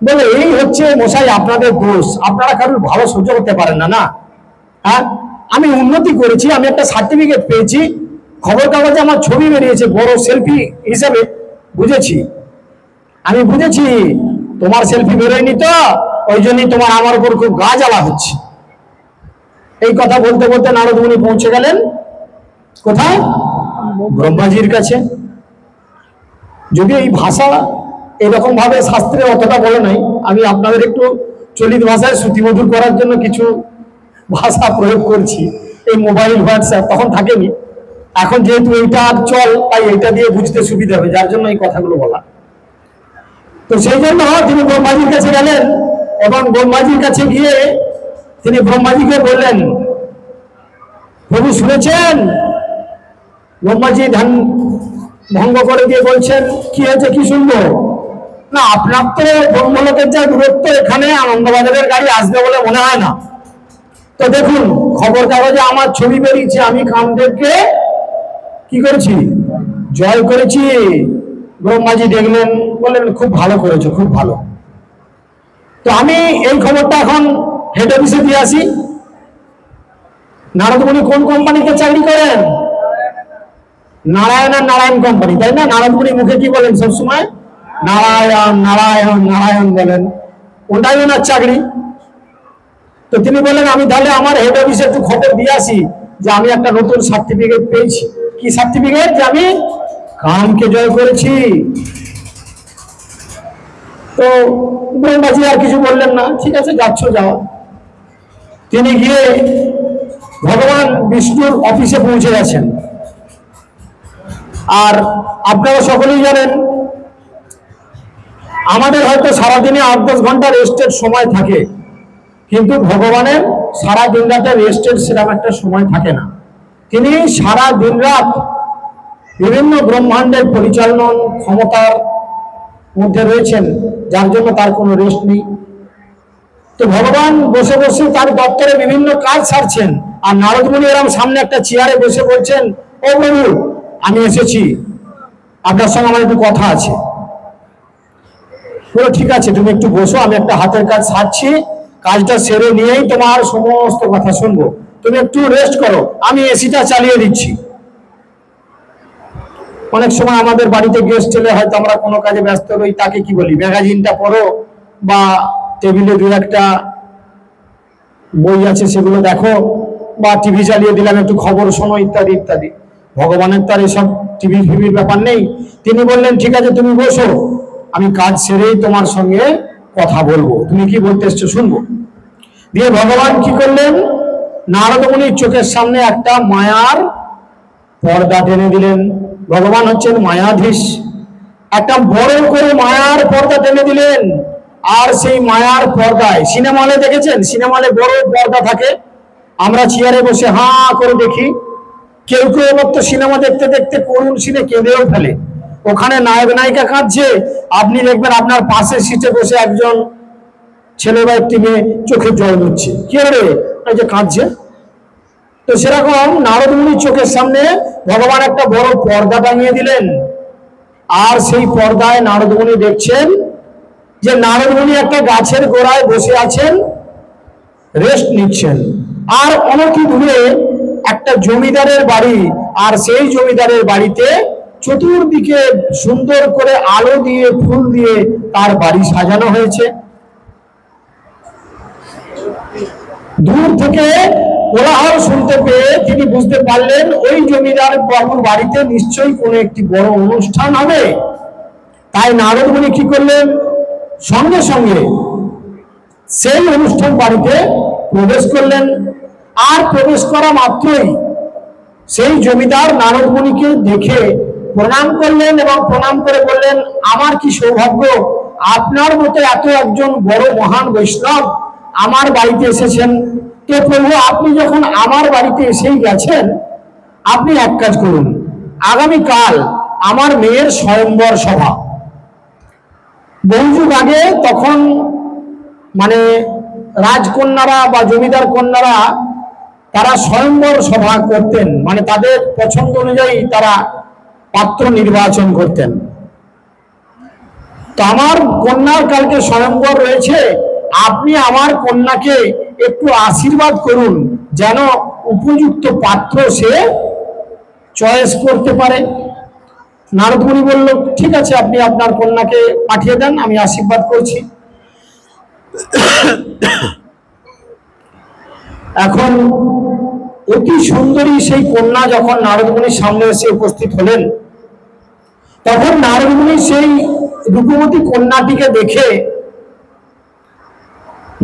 বলে এই হচ্ছে মশাই আপনাদের দোষ, আপনারা কারোর ভালো সহ্য করতে পারেন না। না, হ্যাঁ, আমি উন্নতি করেছি, আমি একটা সার্টিফিকেট পেয়েছি, খবর কাগজে আমার ছবি বেরিয়েছে বড় সেলফি হিসাবে, বুঝেছি, আমি বুঝেছি তোমার সেলফি বেরোয়নি তো, ওই জন্যই তোমার আমার উপর খুব গা জ্বালা হচ্ছে। এই কথা বলতে বলতে নারদ মুনি পৌঁছে গেলেন কোথায়? ব্রহ্মাজির কাছে। যদি এই ভাষা এরকম ভাবে শাস্ত্রে অতটা বলে নাই, আমি আপনাদের একটু চলিত ভাষায় শ্রুতিমধুর করার জন্য কিছু ভাষা প্রয়োগ করছি। এই মোবাইল হোয়াটসঅ্যাপ তখন থাকেনি, এখন যেহেতু এইটা চল, তাই এইটা দিয়ে বুঝতে সুবিধা হবে, যার জন্য এই কথাগুলো বলা। তো সেই জন্য তিনি ব্রহ্মাজির কাছে গেলেন এবং ব্রহ্মাজির কাছে গিয়ে তিনি ব্রহ্মাজিকে বললেন, প্রভু শুনেছেন? ব্রহ্মাজি ধ্যান ভঙ্গ করে দিয়ে বলছেন, কি হয়েছে, কি শুনবো? না, আপনার তো ব্রহ্মলোকের যা দূরত্ব, এখানে আনন্দবাজারের গাড়ি আসবে বলে মনে হয় না। তো দেখুন খবর কাগজে আমার ছবি বেরিয়েছে, আমি কামদেবকে কি করেছি, জয় করেছি। ব্রহ্মাজি দেখলেন, বললেন খুব ভালো করেছো, খুব ভালো। তো আমি এই খবরটা এখন হেড অফিসে দিয়ে আসি। নারদমুনি কোন কোম্পানিতে চাকরি করেন? নারায়ণ আর নারায়ণ কোম্পানি, তাই না? নারদমুনি মুখে কি বলেন সবসময়? নারায়ণ নারায়ণ নারায়ণ বলেন, ওটাই ওনার চাকরি। তো তিনি বললেন আমি তাহলে আমার হেড অফিসে একটু খবর দিয়ে আসি যে আমি একটা নতুন সার্টিফিকেট পেয়েছি। কি সার্টিফিকেট? যে আমি কামকে জয় করেছি। তো ব্রহ্মাজি আর কিছু বললেন না, ঠিক আছে যাচ্ছ যাও। তিনি গিয়ে ভগবান বিষ্ণুর অফিসে পৌঁছে গেছেন। আর আপনারা সকলেই জানেন আমাদের হয়তো সারাদিনে 8-10 ঘন্টা রেস্টের সময় থাকে, কিন্তু ভগবানের সারা দিন রাতে রেস্টের সেরকম একটা সময় থাকে না। তিনি সারা দিন রাত বিভিন্ন ব্রহ্মাণ্ডের পরিচালন ক্ষমতার মধ্যে রয়েছেন, যার জন্য তার কোনো রেস্ট নেই। তো ভগবান বসে বসে তার দপ্তরে বিভিন্ন কাজ সারছেন, আর নারদ মুনি এরকম সামনে একটা চেয়ারে বসে বলছেন, ও প্রভু আমি এসেছি, আপনার সঙ্গে আমার একটু কথা আছে। বলো ঠিক আছে তুমি একটু বসো, আমি একটা হাতের কাজ সারছি, কাজটা সেরে নিয়েই তোমার সমস্ত কথা শুনবো, তুমি একটু রেস্ট করো, আমি এসিটা চালিয়ে দিচ্ছি। অনেক সময় আমাদের বাড়িতে গেস্ট এলে হয়তো আমরা কোনো কাজে ব্যস্ত রই, তাকে কি বলি, ম্যাগাজিনটা পড়ো বা টেবিলে দু একটা বই আছে সেগুলো দেখো, বা টিভি চালিয়ে দিলাম একটু খবর শোনো, ইত্যাদি ইত্যাদি। ভগবানের তার এসব টিভি ফিভির ব্যাপার নেই। তিনি বললেন ঠিক আছে তুমি বসো, আমি কাজ সেরেই তোমার সঙ্গে কথা বলবো, তুমি কি বলতে এসছো শুনবো। দিয়ে ভগবান কি করলেন, নারদ মুনির চোখের সামনে একটা মায়ার পর্দা টেনে দিলেন। ভগবান হচ্ছেন মায়াধীশ, একটা বড় করে মায়ার পর্দা টেনে দিলেন। আর সেই মায়ার পর্দায়, সিনেমা হলে দেখেছেন, সিনেমা হলে বড় পর্দা থাকে, আমরা চেয়ারে বসে হাঁ করে দেখি। কেউ কেউ এবার তো সিনেমা দেখতে দেখতে করুণ সিনে কেঁদেও ফেলে। ওখানে নায়ক নায়িকা কাঁদছে, আপনি দেখবেন আপনার পাশের সিটে বসে একজন ছেলে বা একটি মেয়ে চোখে জল হচ্ছে, কে রে, এই যে কাঁদছে। তো সেরকম নারদ মুনির চোখের সামনে ভগবান একটা বড় পর্দা টাঙিয়ে দিলেন। আর সেই পর্দায় নারদ মুনি দেখছেন যে নারদ মুনি একটা গাছের গোড়ায় বসে আছেন, রেস্ট নিচ্ছেন। আর অনেক দূরে একটা জমিদারের বাড়ি, আর সেই জমিদারের বাড়িতে চতুর্দিকে সুন্দর করে আলো দিয়ে ফুল দিয়ে তার বাড়ি সাজানো হয়েছে। দূর থেকে কোলাহল শুনতে পেয়ে তিনি বুঝতে পারলেন ওই জমিদার বাবুর বাড়িতে নিশ্চয়ই কোনো একটি বড় অনুষ্ঠান হবে। তাই নারদ মুনি কি করলেন, সঙ্গে সঙ্গে সেই অনুষ্ঠান বাড়িতে প্রবেশ করলেন। আর প্রবেশ করা মাত্রই সেই জমিদার নারদ মুনিকে দেখে প্রণাম করলেন এবং প্রণাম করে বললেন, আমার কি সৌভাগ্য, আপনার মতো এত একজন বড় মহান বৈষ্ণব আমার বাড়িতে এসেছেন। তো প্রভু আপনি যখন আমার বাড়িতে এসেই গেছেন, আপনি এক কাজ করুন, আগামীকাল আমার মেয়ের স্বয়ম্বর সভা। বহু যুগ আগে তখন মানে রাজকন্যারা বা জমিদার কন্যারা তারা স্বয়ম্বর সভা করতেন, মানে তাদের পছন্দ অনুযায়ী তারা পাত্র নির্বাচন করতেন। তো আমার কন্যার কালকে স্বয়ম্বর রয়েছে, আপনি আমার কন্যাকে একটু আশীর্বাদ করুন যেন উপযুক্ত পাত্র সে চয়েস করতে পারে। নারদ মুনি বলল, ঠিক আছে, আপনি আপনার কন্যাকে পাঠিয়ে দেন, আমি আশীর্বাদ করছি। এখন অতি সুন্দরী সেই কন্যা যখন নারদ মুনির সামনে এসে উপস্থিত হলেন, তখন নারদ মুনি সেই রূপবতী কন্যাটিকে দেখে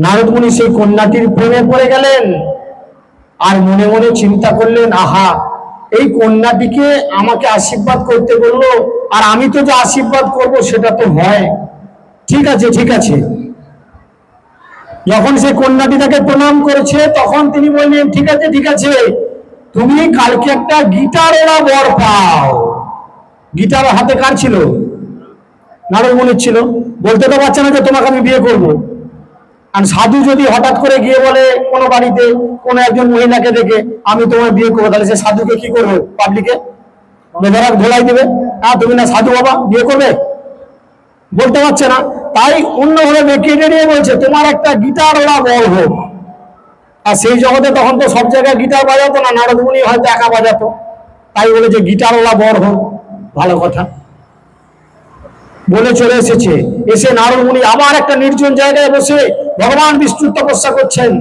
নারদ মুনি সেই কন্যাটির প্রেমে পড়ে গেলেন। আর মনে মনে চিন্তা করলেন, আহা, এই কন্যাটিকে আমাকে আশীর্বাদ করতে বললো, আর আমি তো যে আশীর্বাদ করব সেটা তো হয়, ঠিক আছে ঠিক আছে। যখন সে কন্যাটি তাকে প্রণাম করেছে তখন তিনি বললেন, ঠিক আছে ঠিক আছে, তুমি কালকে একটা গিটার ওরা বর পাও। গিটার হাতে কার ছিল? নারদ মুনির ছিল। বলতে তো পারছে না যে তোমাকে আমি বিয়ে করব। আর সাধু যদি হঠাৎ করে গিয়ে বলে কোনো বাড়িতে কোনো একজন মহিলাকে দেখে আমি তোমার বিয়ে করবো, তাহলে সে সাধুকে কি করবে? পাবলিকে বেধারাক ধোলাই দেবে, হ্যাঁ তুমি না সাধু বাবা, বিয়ে করবে? বলতে পারছে না, তাই অন্যভাবে বেঁকিয়ে নিয়ে বলছে তোমার একটা গিটার ওরা বল হোক। আর সেই জগতে তখন তো সব জায়গায় গিটার বাজাতো না, নারদ মুনি হয়তো একা বাজাতো, তাই বলে যে গিটার ওরা বর হোক, ভালো কথা বলে চলে এসেছে। এসে নারদ মুনি আবার একটা নির্জন জায়গায় বসে ভগবান বিষ্ণুর তপস্যা করছেন।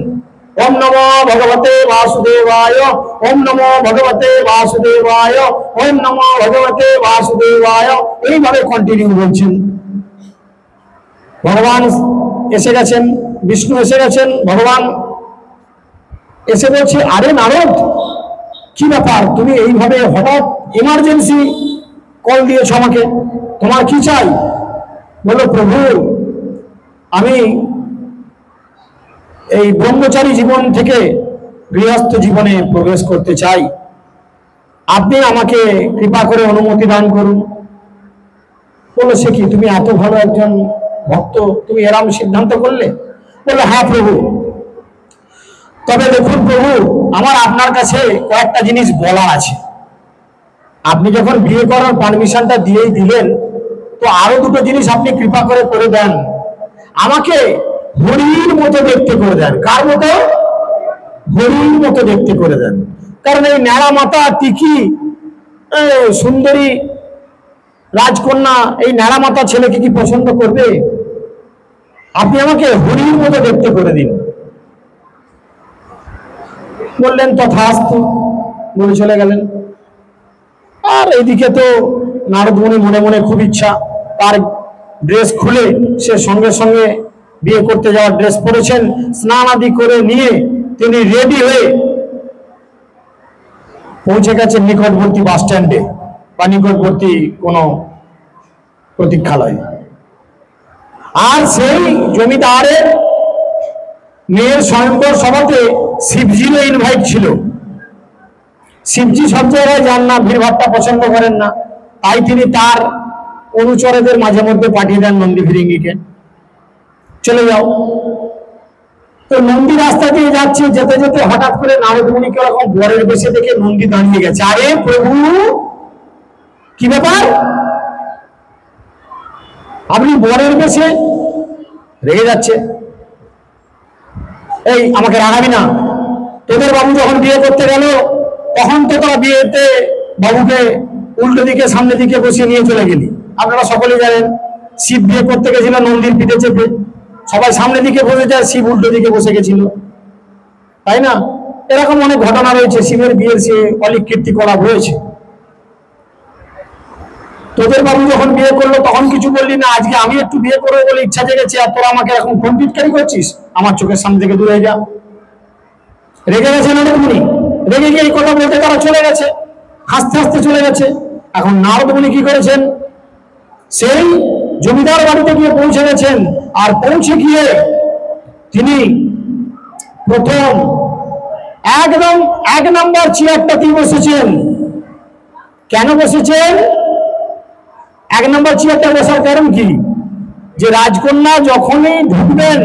ওম নমো ভগবতে বাসুদেবায়, ওম নমো ভগবতে বাসুদেবায়, ওম নমো ভগবতে বাসুদেবায়, এইভাবে কন্টিনিউ বলছেন। ভগবান এসে গেছেন, বিষ্ণু এসে গেছেন, ভগবান এসে বলছে, আরে নারদ, কি ব্যাপার, তুমি এইভাবে হঠাৎ ইমার্জেন্সি কল দিয়েছ আমাকে, তোমার কি চাই? বলো, প্রভু, আমি এই ব্রহ্মচারী জীবন থেকে গৃহস্থ জীবনে প্রবেশ করতে চাই, আপনি আমাকে কৃপা করে অনুমতি দান করুন। বলো, সে কি, তুমি এত ভালো একজন ভক্ত, তুমি এরম সিদ্ধান্ত করলে? বললো, হ্যাঁ প্রভু, তবে দেখুন প্রভু, আমার আপনার কাছে কয়েকটা জিনিস বলার আছে। আপনি যখন বিয়ে করার পারমিশনটা দিয়েই দিলেন, তো আরো দুটো জিনিস আপনি কৃপা করে করে দেন। আমাকে হরির মতো দেখতে করে দেন। কার মতো? হরির মতো দেখতে করে দেন। কারণ এই ন্যাড়া মাথা টিকি সুন্দরী রাজকন্যা এই ন্যাড়া মাথা ছেলেকে কি পছন্দ করবে? আপনি আমাকে হরির মতো দেখতে করে দিন। বললেন তথাস্তু, বলে চলে গেলেন। আর এইদিকে তো নারদ মুনি মনে মনে খুব ইচ্ছা, তার ড্রেস খুলে সে সঙ্গে সঙ্গে বিয়ে করতে যাওয়ার ড্রেস পরেছেন, স্নান আদি করে নিয়ে তিনি রেডি হয়ে পৌঁছে গেছেন নিকটবর্তী বাস স্ট্যান্ডে বা নিকটবর্তী কোনো প্রতীক্ষালয়। আর সেই জমিদারের মেয়ের স্বয়ম্বর সভাতে শিবজিরও ইনভাইট ছিল। শিবজি সব জায়গায় যান না, ভিড়ভাট্টা পছন্দ করেন না, তাই তিনি তার অনুচরদের মাঝে মধ্যে পাঠিয়ে দেন নন্দী ফিরিঙ্গিকে, চলে যাও। তো নন্দী রাস্তা দিয়ে যাচ্ছে, যেতে যেতে হঠাৎ করে নারদ মুনিকে ওরকম বরের বেশে দেখে নন্দী দাঁড়িয়ে গেছে। আরে প্রভু, কি ব্যাপার, আপনি বরের বেশে? রেগে যাচ্ছে, এই আমাকে রাগাবি না, তোদের বাবু যখন বিয়ে করতে গেল তখন তো তোরা বিয়েতে বাবুকে উল্টো দিকে সামনে দিকে বসিয়ে নিয়ে চলে গেলি। আপনারা সকলেই জানেন, শিব বিয়ে করতে গেছিল নন্দীর পিঠে চেপে, সবাই সামনে দিকে বসে যায়, শিব উল্টো দিকে বসে গেছিল, তাই না? এরকম অনেক ঘটনা রয়েছে, শিবের বিয়ের সে অলিক কীর্তিকলাপ হয়েছে। তোদের বাবু যখন বিয়ে করলো তখন কিছু বললি না, আজকে আমি একটু বিয়ে করবো বলে ইচ্ছা জেগেছে আর তোরা আমাকে এখন কম্পিটকারী করছিস, আমার চোখের সামনে থেকে দূরে যা। রেগে গেছে নারদ মুনি, রেগে গিয়ে এই কথা বলতে তারা চলে গেছে, হাসতে হাসতে চলে গেছে। এখন নারদ মুনি কি করেছেন, সেই জমিদার বাড়িতে গিয়ে পৌঁছে গেছেন। আর পৌঁছে গিয়ে তিনি প্রথম একদম 1 নম্বর চেয়ারটাতেই বসেছেন। কেন বসেছেন? 1 নম্বর চেয়ারটা বসার কারণ কি? যে রাজকন্যা যখনই ঢুকবেন,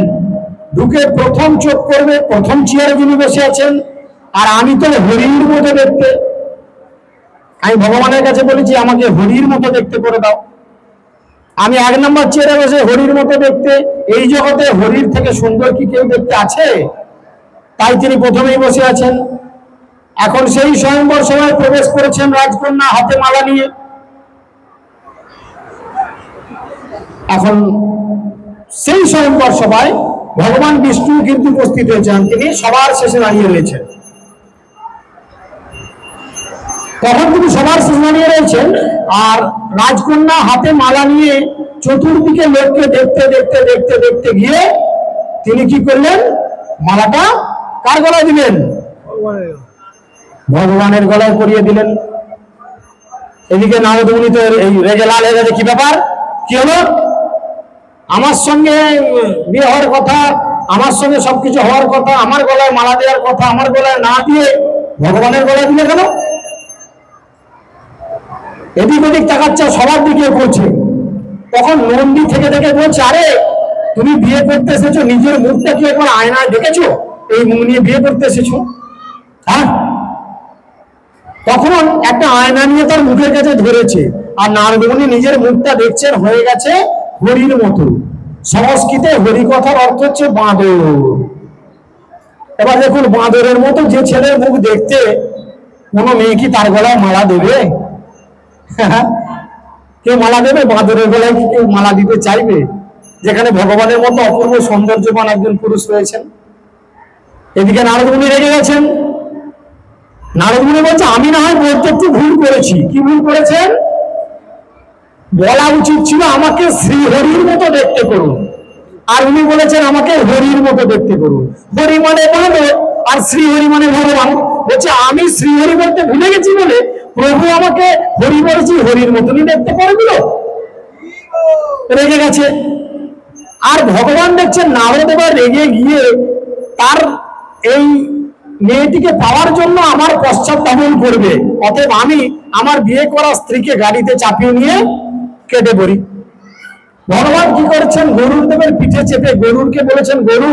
ঢুকে প্রথম চোখ করবে প্রথম চেয়ারে যিনি বসে আছেন, আর আমি তো হরির মতো দেখতে। আমি ভগবানের কাছে বলেছি আমাকে হরির মতো দেখতে করে দাও। আমি 1 নম্বর চেয়ারে বসে হরির মতো দেখতে, এই জগতে হরির থেকে সুন্দর কি কেউ দেখতে আছে? তাই তিনি প্রথমেই বসে আছেন। এখন সেই স্বয়ংবর সভায় প্রবেশ করেছেন রাজকন্যা হাতে মালা নিয়ে। এখন সেই স্বয়ংবর সভায় ভগবান বিষ্ণু কিন্তু উপস্থিত হয়েছেন, তিনি সবার শেষে দাঁড়িয়ে রয়েছেন। তখন তিনি সবার শেষে দাঁড়িয়ে রয়েছেন, আর রাজকন্যা হাতে মালা নিয়ে চতুর্দিকে লোককে দেখতে দেখতে দেখতে দেখতে গিয়ে তিনি কি করলেন? মালাটা কার গলায় দিলেন? ভগবানের গলায় পরিয়ে দিলেন। এদিকে নারদ মুনি তো এই রেগে লাল হয়ে গেছে, কি ব্যাপার, কি হলো? আমার সঙ্গে বিয়ে হওয়ার কথা, আমার সঙ্গে সবকিছু হওয়ার কথা, আমার গলায় মালা দেওয়ার কথা, আমার গলায় না দিয়ে ভগবানের গলায় দিলে কেন? এদিক ওদিক তাকাচ্ছে, সবার দিকে করছে। তখন নন্দী থেকে থেকে বলছে, আরে তুমি বিয়ে করতে এসেছো, নিজের মুখটা কি একবার আয়নায় দেখেছো? এই মুখ নিয়ে বিয়ে করতে এসেছো? হ্যাঁ। তখন একটা আয়না নিয়ে তার মুখের কাছে ধরেছে, আর নারদ মুনি নিজের মুখটা দেখছেন, হয়ে গেছে হরির মতো। সংস্কৃতে হরি কথার অর্থ হচ্ছে বাঁদর। এবার দেখুন, বাঁদরের মতো যে ছেলের মুখ দেখতে, কোনো মেয়ে কি তার গলায় মালা দেবে? কেউ মালা দেবে? বাঁদরের গলায় কি কেউ মালা দিতে চাইবে? যেখানে ভগবানের মতো অপূর্ব সৌন্দর্যবান একজন পুরুষ রয়েছেন। এদিকে নারদ মুনি রেগে গেছেন। নারদ মুনি বলছে, আমি না হয় বলতে একটু ভুল করেছি। কি ভুল করেছেন? বলা উচিত ছিল আমাকে শ্রীহরির মতো দেখতে করুন, আর উনি বলেছেন আমাকে হরির মতো দেখতে করুন। হরি মানে বাঁদর, আর শ্রীহরি মানে ভগবান। বলছে আমি শ্রীহরি বলতে ভুলে গেছি বলে প্রভু আমাকে হরি বলেছি, হরির মতনই দেখতে করে দিল। রেগে গেছে। আর ভগবান দেখছেন নারদ এবার রেগে গিয়ে তার এই মেয়েটিকে পাওয়ার জন্য আমার পশ্চাৎ করবে, অতএব আমি আমার বিয়ে করা স্ত্রীকে গাড়িতে চাপিয়ে নিয়ে কেটে পড়ি। ভগবান কি করেছেন? গরুর দেবের পিঠে চেপে গরুরকে বলেছেন, গরু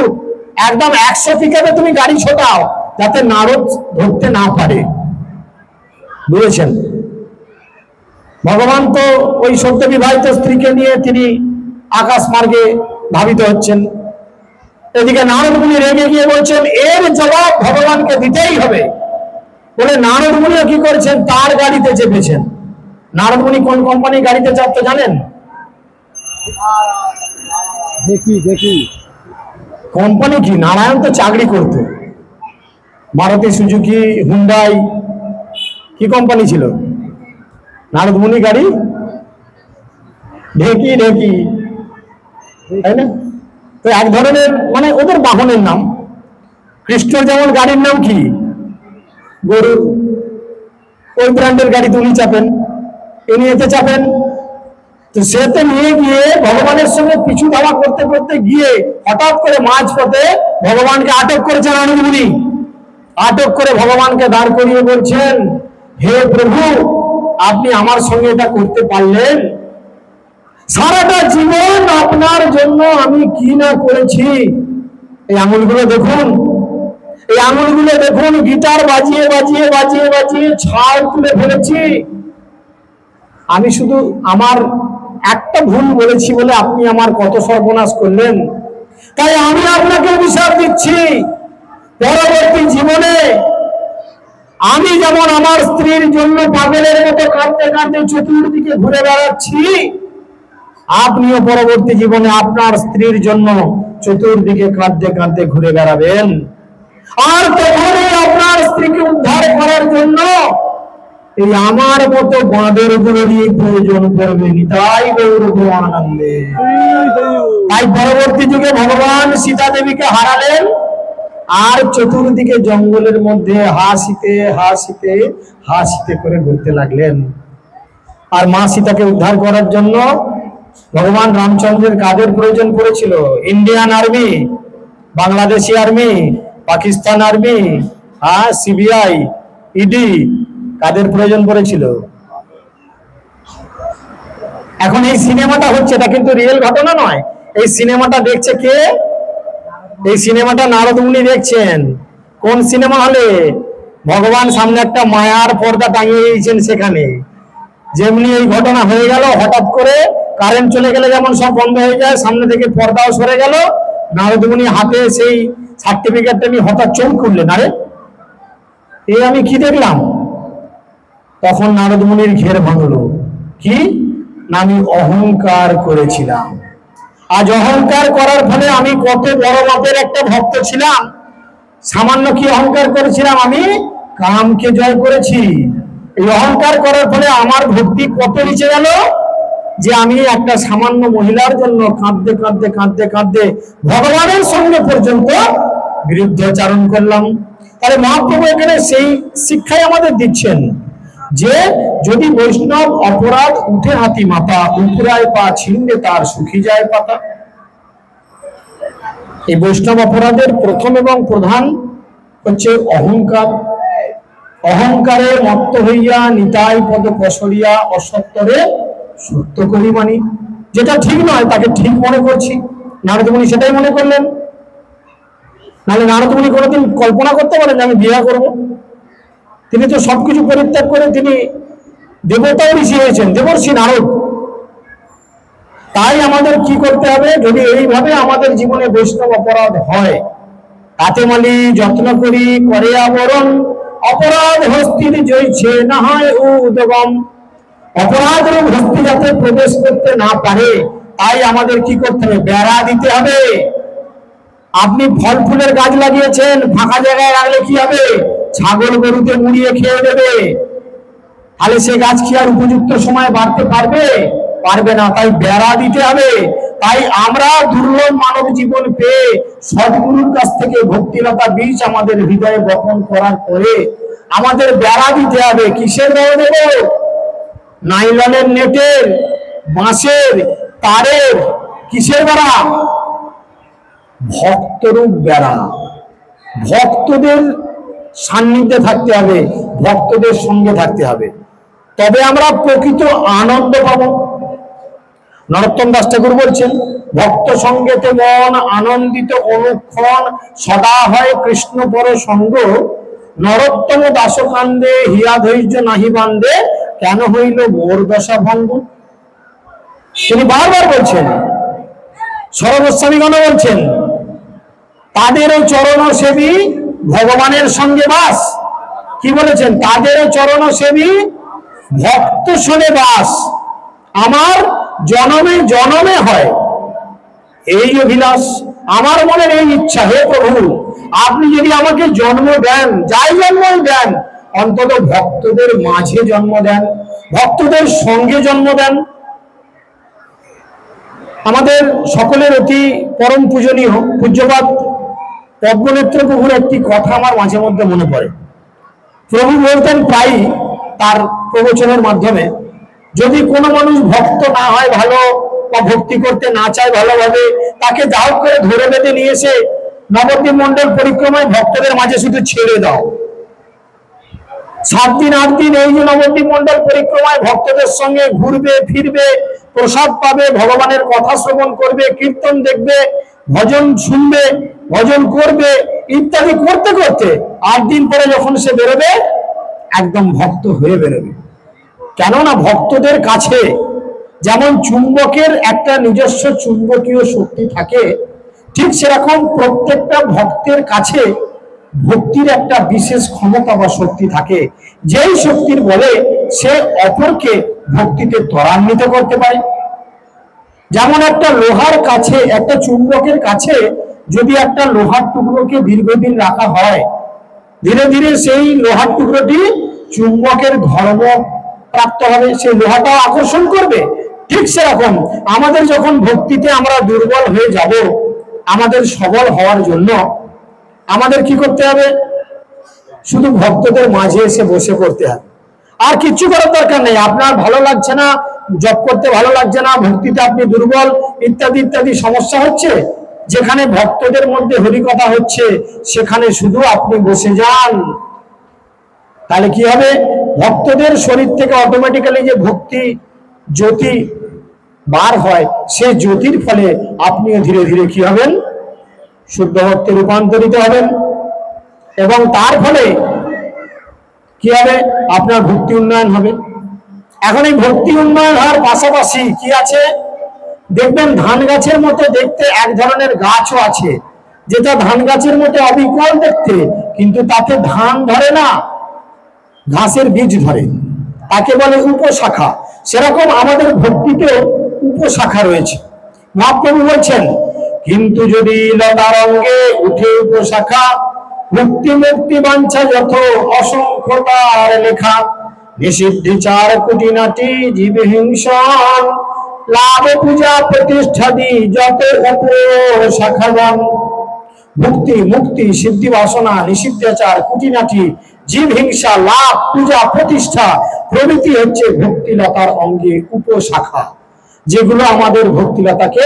একদম 100 পিকাপে তুমি গাড়ি ছোটাও, যাতে নারদ ধরতে না পারে। বুঝেছেন? ভগবান তো ওই সদ্য বিবাহিত স্ত্রীকে নিয়ে তিনি আকাশ মার্গে ধাবিত হচ্ছেন। এদিকে নারদ মুনি রেগে গিয়ে বলছেন এর জবাব ভগবানকে দিতেই হবে বলে নারদ মুনিও কি করেছেন? তার গাড়িতে চেপেছেন। নারদ মুনি কোন কোম্পানির গাড়িতে চাপতে জানেন? দেখি কোম্পানি কি? নারায়ণ তো চাকরি করতো। মারুতি সুজুকি হুন্ডাই কি কোম্পানি ছিল? নারদ মুনি গাড়ি ঢেকি ঢেকি, তাই না? তো এক ধরনের মানে ওদের বাহনের নাম। কৃষ্ণের যেমন গাড়ির নাম কি? গরু। ওই ব্র্যান্ডের গাড়িতে উনি চাপেন, ইনি এতে চাপেন। তো সেতে নিয়ে গিয়ে ভগবানের সঙ্গে পিছু ধাওয়া করতে করতে গিয়ে হঠাৎ করে মাঝ পথে ভগবানকে আটক করেছেন নারদ মুনি। আটক করে ভগবানকে দাঁড় করিয়ে বলছেন, হে প্রভু, আপনি আমার সঙ্গে এটা করতে পারলেন? সারাটা জীবন আপনার জন্য আমি কি না করেছি। এই আঙুলগুলো দেখুন, এই আঙুলগুলো দেখুন, গিটার বাজিয়ে বাজিয়ে বাজিয়ে বাজিয়ে ছাল তুলে ফেলেছি। আমি শুধু আমার একটা ভুল বলেছি বলে আপনি আমার কত সর্বনাশ করলেন। তাই আমি আপনাকে অভিশাপ দিচ্ছি, পরবর্তী জীবনে আমি যেমন আমার স্ত্রীর জন্য পাগলের মতো কাঁদতে কাঁদতে চতুর্দিকে ঘুরে বেড়াচ্ছি, আপনিও পরবর্তী জীবনে আপনার স্ত্রীর জন্য চতুর্দিকে কাঁদতে কাঁদতে ঘুরে বেড়াবেন। আর তখনই আপনার স্ত্রীকে উদ্ধার করার জন্য এই আমার মতো বাঁদর গুলোরই প্রয়োজন পড়বে। তাই গৌর আনন্দে। তাই পরবর্তী যুগে ভগবান সীতা দেবীকে হারালেন, আর চতুর্দিকে জঙ্গলের মধ্যে হাসিতে হাসিতে হাসিতে করে ঘুরতে লাগলেন। আর মা সীতাকে উদ্ধার করার জন্য ভগবান রামচন্দ্রের কাদের প্রয়োজন পড়েছিল? Indian army, Bangladeshi army, Pakistan army, হ্যাঁ, সিবিআই, ইডি কাদের প্রয়োজন পড়েছিল? এখন এই সিনেমাটা হচ্ছে, এটা কিন্তু রিয়েল ঘটনা নয়। এই সিনেমাটা দেখছে কে? এই সিনেমাটা নারদ মুনি দেখছেন। কোন সিনেমা হলে? ভগবান সামনে একটা মায়ার পর্দা টাঙিয়ে দিয়েছেন, সেখানে যেমনি এই ঘটনা হয়ে গেল, হঠাৎ করে কারেন্ট চলে গেলে যেমন সব বন্ধ হয়ে যায়, সামনে থেকে পর্দাও সরে গেল। নারদ মুনি হাতে সেই সার্টিফিকেটটা নিয়ে হঠাৎ চমকে উঠলেন, আরে এই আমি কি দেখলাম? তখন নারদ মুনির ঘের ভাঙলো। কি না, আমি অহংকার করেছিলাম। আজ অহংকার করার ফলে আমি কত বড় মাপের একটা ভক্ত ছিলাম। সামান্য কি অহংকার করেছিলাম? আমি কামকে জয় করেছি। এই অহংকার করার ফলে আমার ভক্তি কত নিচে গেল, যে আমি একটা সামান্য মহিলার জন্য কাঁদতে কাঁদতে কাঁদতে কাঁদতে ভগবানের সঙ্গে পর্যন্ত বিরুদ্ধাচরণ করলাম। তাহলে মহাপ্রভু এখানে সেই শিক্ষাই আমাদের দিচ্ছেন যে যদি বৈষ্ণব অপরাধ উঠে হাতি মাথা, উপরায় পা ছিন্নে তার সুখী যায় পাতা। এই বৈষ্ণব অপরাধের প্রথম এবং প্রধান হচ্ছে অহংকার। অহংকারে মত্ত হইয়া নিতাই পদ পসরিয়া অসত্তরে সত্য করি মানি। যেটা ঠিক নয় তাকে ঠিক মনে করছি। নারদ মুনি সেটাই মনে করলেন। নাহলে নারদ মুনি কোনোদিন কল্পনা করতে পারেন যে আমি বিয়ে করব? তিনি তো সবকিছু পরিত্যাগ করে তিনি দেবতা ঋষি হয়েছেন, দেবর্ষি নারদ। তাই আমাদের কি করতে হবে? যদি এইভাবে আমাদের জীবনে বৈষ্ণব অপরাধ হয়, তাতে মালি যত্ন করি করে আবরণ, অপরাধ হস্তির জয়ছে না হয় উদগম। অপরাধ হস্তি যাতে প্রবেশ করতে না পারে, তাই আমাদের কি করতে হবে? বেড়া দিতে হবে। আপনি ফল ফুলের গাছ লাগিয়েছেন, ফাঁকা জায়গায় রাখলে কি হবে? ছাগল গরুতে মুড়িয়ে খেয়ে দেবে। তাহলে সে গাছ কি আর উপযুক্ত সময় বাড়তে পারবে? পারবে না। তাই বেড়া দিতে হবে। তাই আমরা দুর্লভ মানব জীবন পেয়ে সদ্গুরুর কাছ থেকে ভক্তিলতা বীজ আমাদের হৃদয়ে বপন করার পরে আমাদের বেড়া দিতে হবে। কিসের বেড়া দেব? নাইলনের, নেটের, বাঁশের, তারের। কিসের বেড়া? ভক্তরূপ বেড়া। ভক্তদের সান্নিধ্যে থাকতে হবে, ভক্তদের সঙ্গে থাকতে হবে, তবে আমরা প্রকৃত আনন্দ পাব। নরোত্তম দাস ঠাকুর বলছেন, ভক্ত সঙ্গেতে মন আনন্দিত অনুক্ষণ, সদা হয় কৃষ্ণ পর সঙ্গ। নরোত্তম দাস কান্দে হিয়া ধৈর্য নাহি বান্ধে, কেন হইল মোর দশা ভঙ্গ। তিনি বারবার বলছেন, সর্বস্বামীগণ বলছেন, তাদেরও চরণ সেবী ভগবানের সঙ্গে বাস। কি বলেছেন? তাদেরও চরণ সেবী ভক্ত শোনে বাস, আমার জনমে জনমে হয় এই অভিলাষ। আমার মনের এই ইচ্ছা, হে প্রভু আপনি যদি আমাকে জন্ম দেন, যাই জন্মই দেন, অন্তত ভক্তদের মাঝে জন্ম দেন, ভক্তদের সঙ্গে জন্ম দেন। আমাদের সকলের অতি পরম পূজনীয় পূজ্যপাদ পদ্মনেত্র প্রভুর একটি কথা আমার মাঝে মধ্যে মনে পড়ে। প্রভু বলতেন প্রায়ই তার প্রবচনের মাধ্যমে, যদি কোনো মানুষ ভক্ত না হয় ভালো, বা ভক্তি করতে না চায় ভালোভাবে, তাকে দাও করে ধরে বেঁধে নিয়ে এসে নবদ্বীপ মন্ডল পরিক্রমায় ভক্তদের মাঝে শুধু ছেড়ে দাও। 7 দিন 8 দিন এই যে নবদ্বীপ মন্ডল পরিক্রমায় ভক্তদের সঙ্গে ঘুরবে ফিরবে, প্রসাদ পাবে, ভগবানের কথা শ্রবণ করবে, কীর্তন দেখবে, ভজন শুনবে, ভজন করবে, ইত্যাদি করতে করতে 8 দিন পরে যখন সে বেরোবে, একদম ভক্ত হয়ে বেরোবে। কেননা ভক্তদের কাছে যেমন চুম্বকের একটা নিজস্ব চুম্বকীয় শক্তি থাকে, ঠিক সেরকম প্রত্যেকটা ভক্তের কাছে ভক্তির একটা বিশেষ ক্ষমতা বা শক্তি থাকে, যেই শক্তির বলে সে অপরকে ভক্তিতে ত্বরান্বিত করতে পারে। যেমন একটা লোহার কাছে, একটা চুম্বকের কাছে যদি একটা লোহার টুকরোকে দীর্ঘদিন রাখা হয়, ধীরে ধীরে সেই লোহার টুকরোটি চুম্বকের ধর্ম প্রাপ্ত হবে, সেই লোহাটাও আকর্ষণ করবে। ঠিক সেরকম আমাদের যখন ভক্তিতে আমরা দুর্বল হয়ে যাব, আমাদের সবল হওয়ার জন্য আমাদের কি করতে হবে? শুধু ভক্তদের মাঝে এসে বসে করতে হবে, আর কিচ্ছু করার দরকার নেই। আপনার ভালো লাগছে না, জপ করতে ভালো লাগছে না, ভক্তিতে আপনি দুর্বল, ইত্যাদি ইত্যাদি সমস্যা হচ্ছে, যেখানে ভক্তদের মধ্যে হরিকথা হচ্ছে সেখানে শুধু আপনি বসে যান, তাহলে কি হবে? ভক্তদের শরীর থেকে অটোমেটিক্যালি যে ভক্তি জ্যোতি বার হয়, সেই জ্যোতির ফলে আপনিও ধীরে ধীরে কি হবেন? শুদ্ধ ভক্তে রূপান্তরিত হবেন, এবং তার ফলে কি হবে? আপনার ভক্তি উন্নয়ন হবে। এখন এই ভক্তি উন্নয়ন হওয়ার পাশাপাশি কি আছে? দেখবেন ধান গাছের মতো দেখতে এক ধরনের গাছও আছে, যেটা ধান গাছের মতো অবিকল দেখতে, কিন্তু তাতে ধান ধরে না, ঘাসের বীজ ধরে, তাকে বলে উপশাখা। সেরকম আমাদের ভক্তিতেও উপশাখা রয়েছে। মহাপ্রভু বলছেন, কিন্তু যদি লতার অঙ্গে উঠে উপশাখা, মুক্তি মুক্তি বাঞ্ছা যত অসংখ্য তার লেখা, নিষিদ্ধি চার কুটিনাটি জীব হিংসন, লাভ পূজা প্রতিষ্ঠাদি যত শাখাগণ। মুক্তি মুক্তি সিদ্ধি বাসনা নিষিদ্ধাচার কুটিনাটি জীব হিংসা লাভ পূজা প্রতিষ্ঠা প্রভৃতি হচ্ছে ভক্তিলতার অঙ্গে উপশাখা, যেগুলো আমাদের ভক্তিলতাকে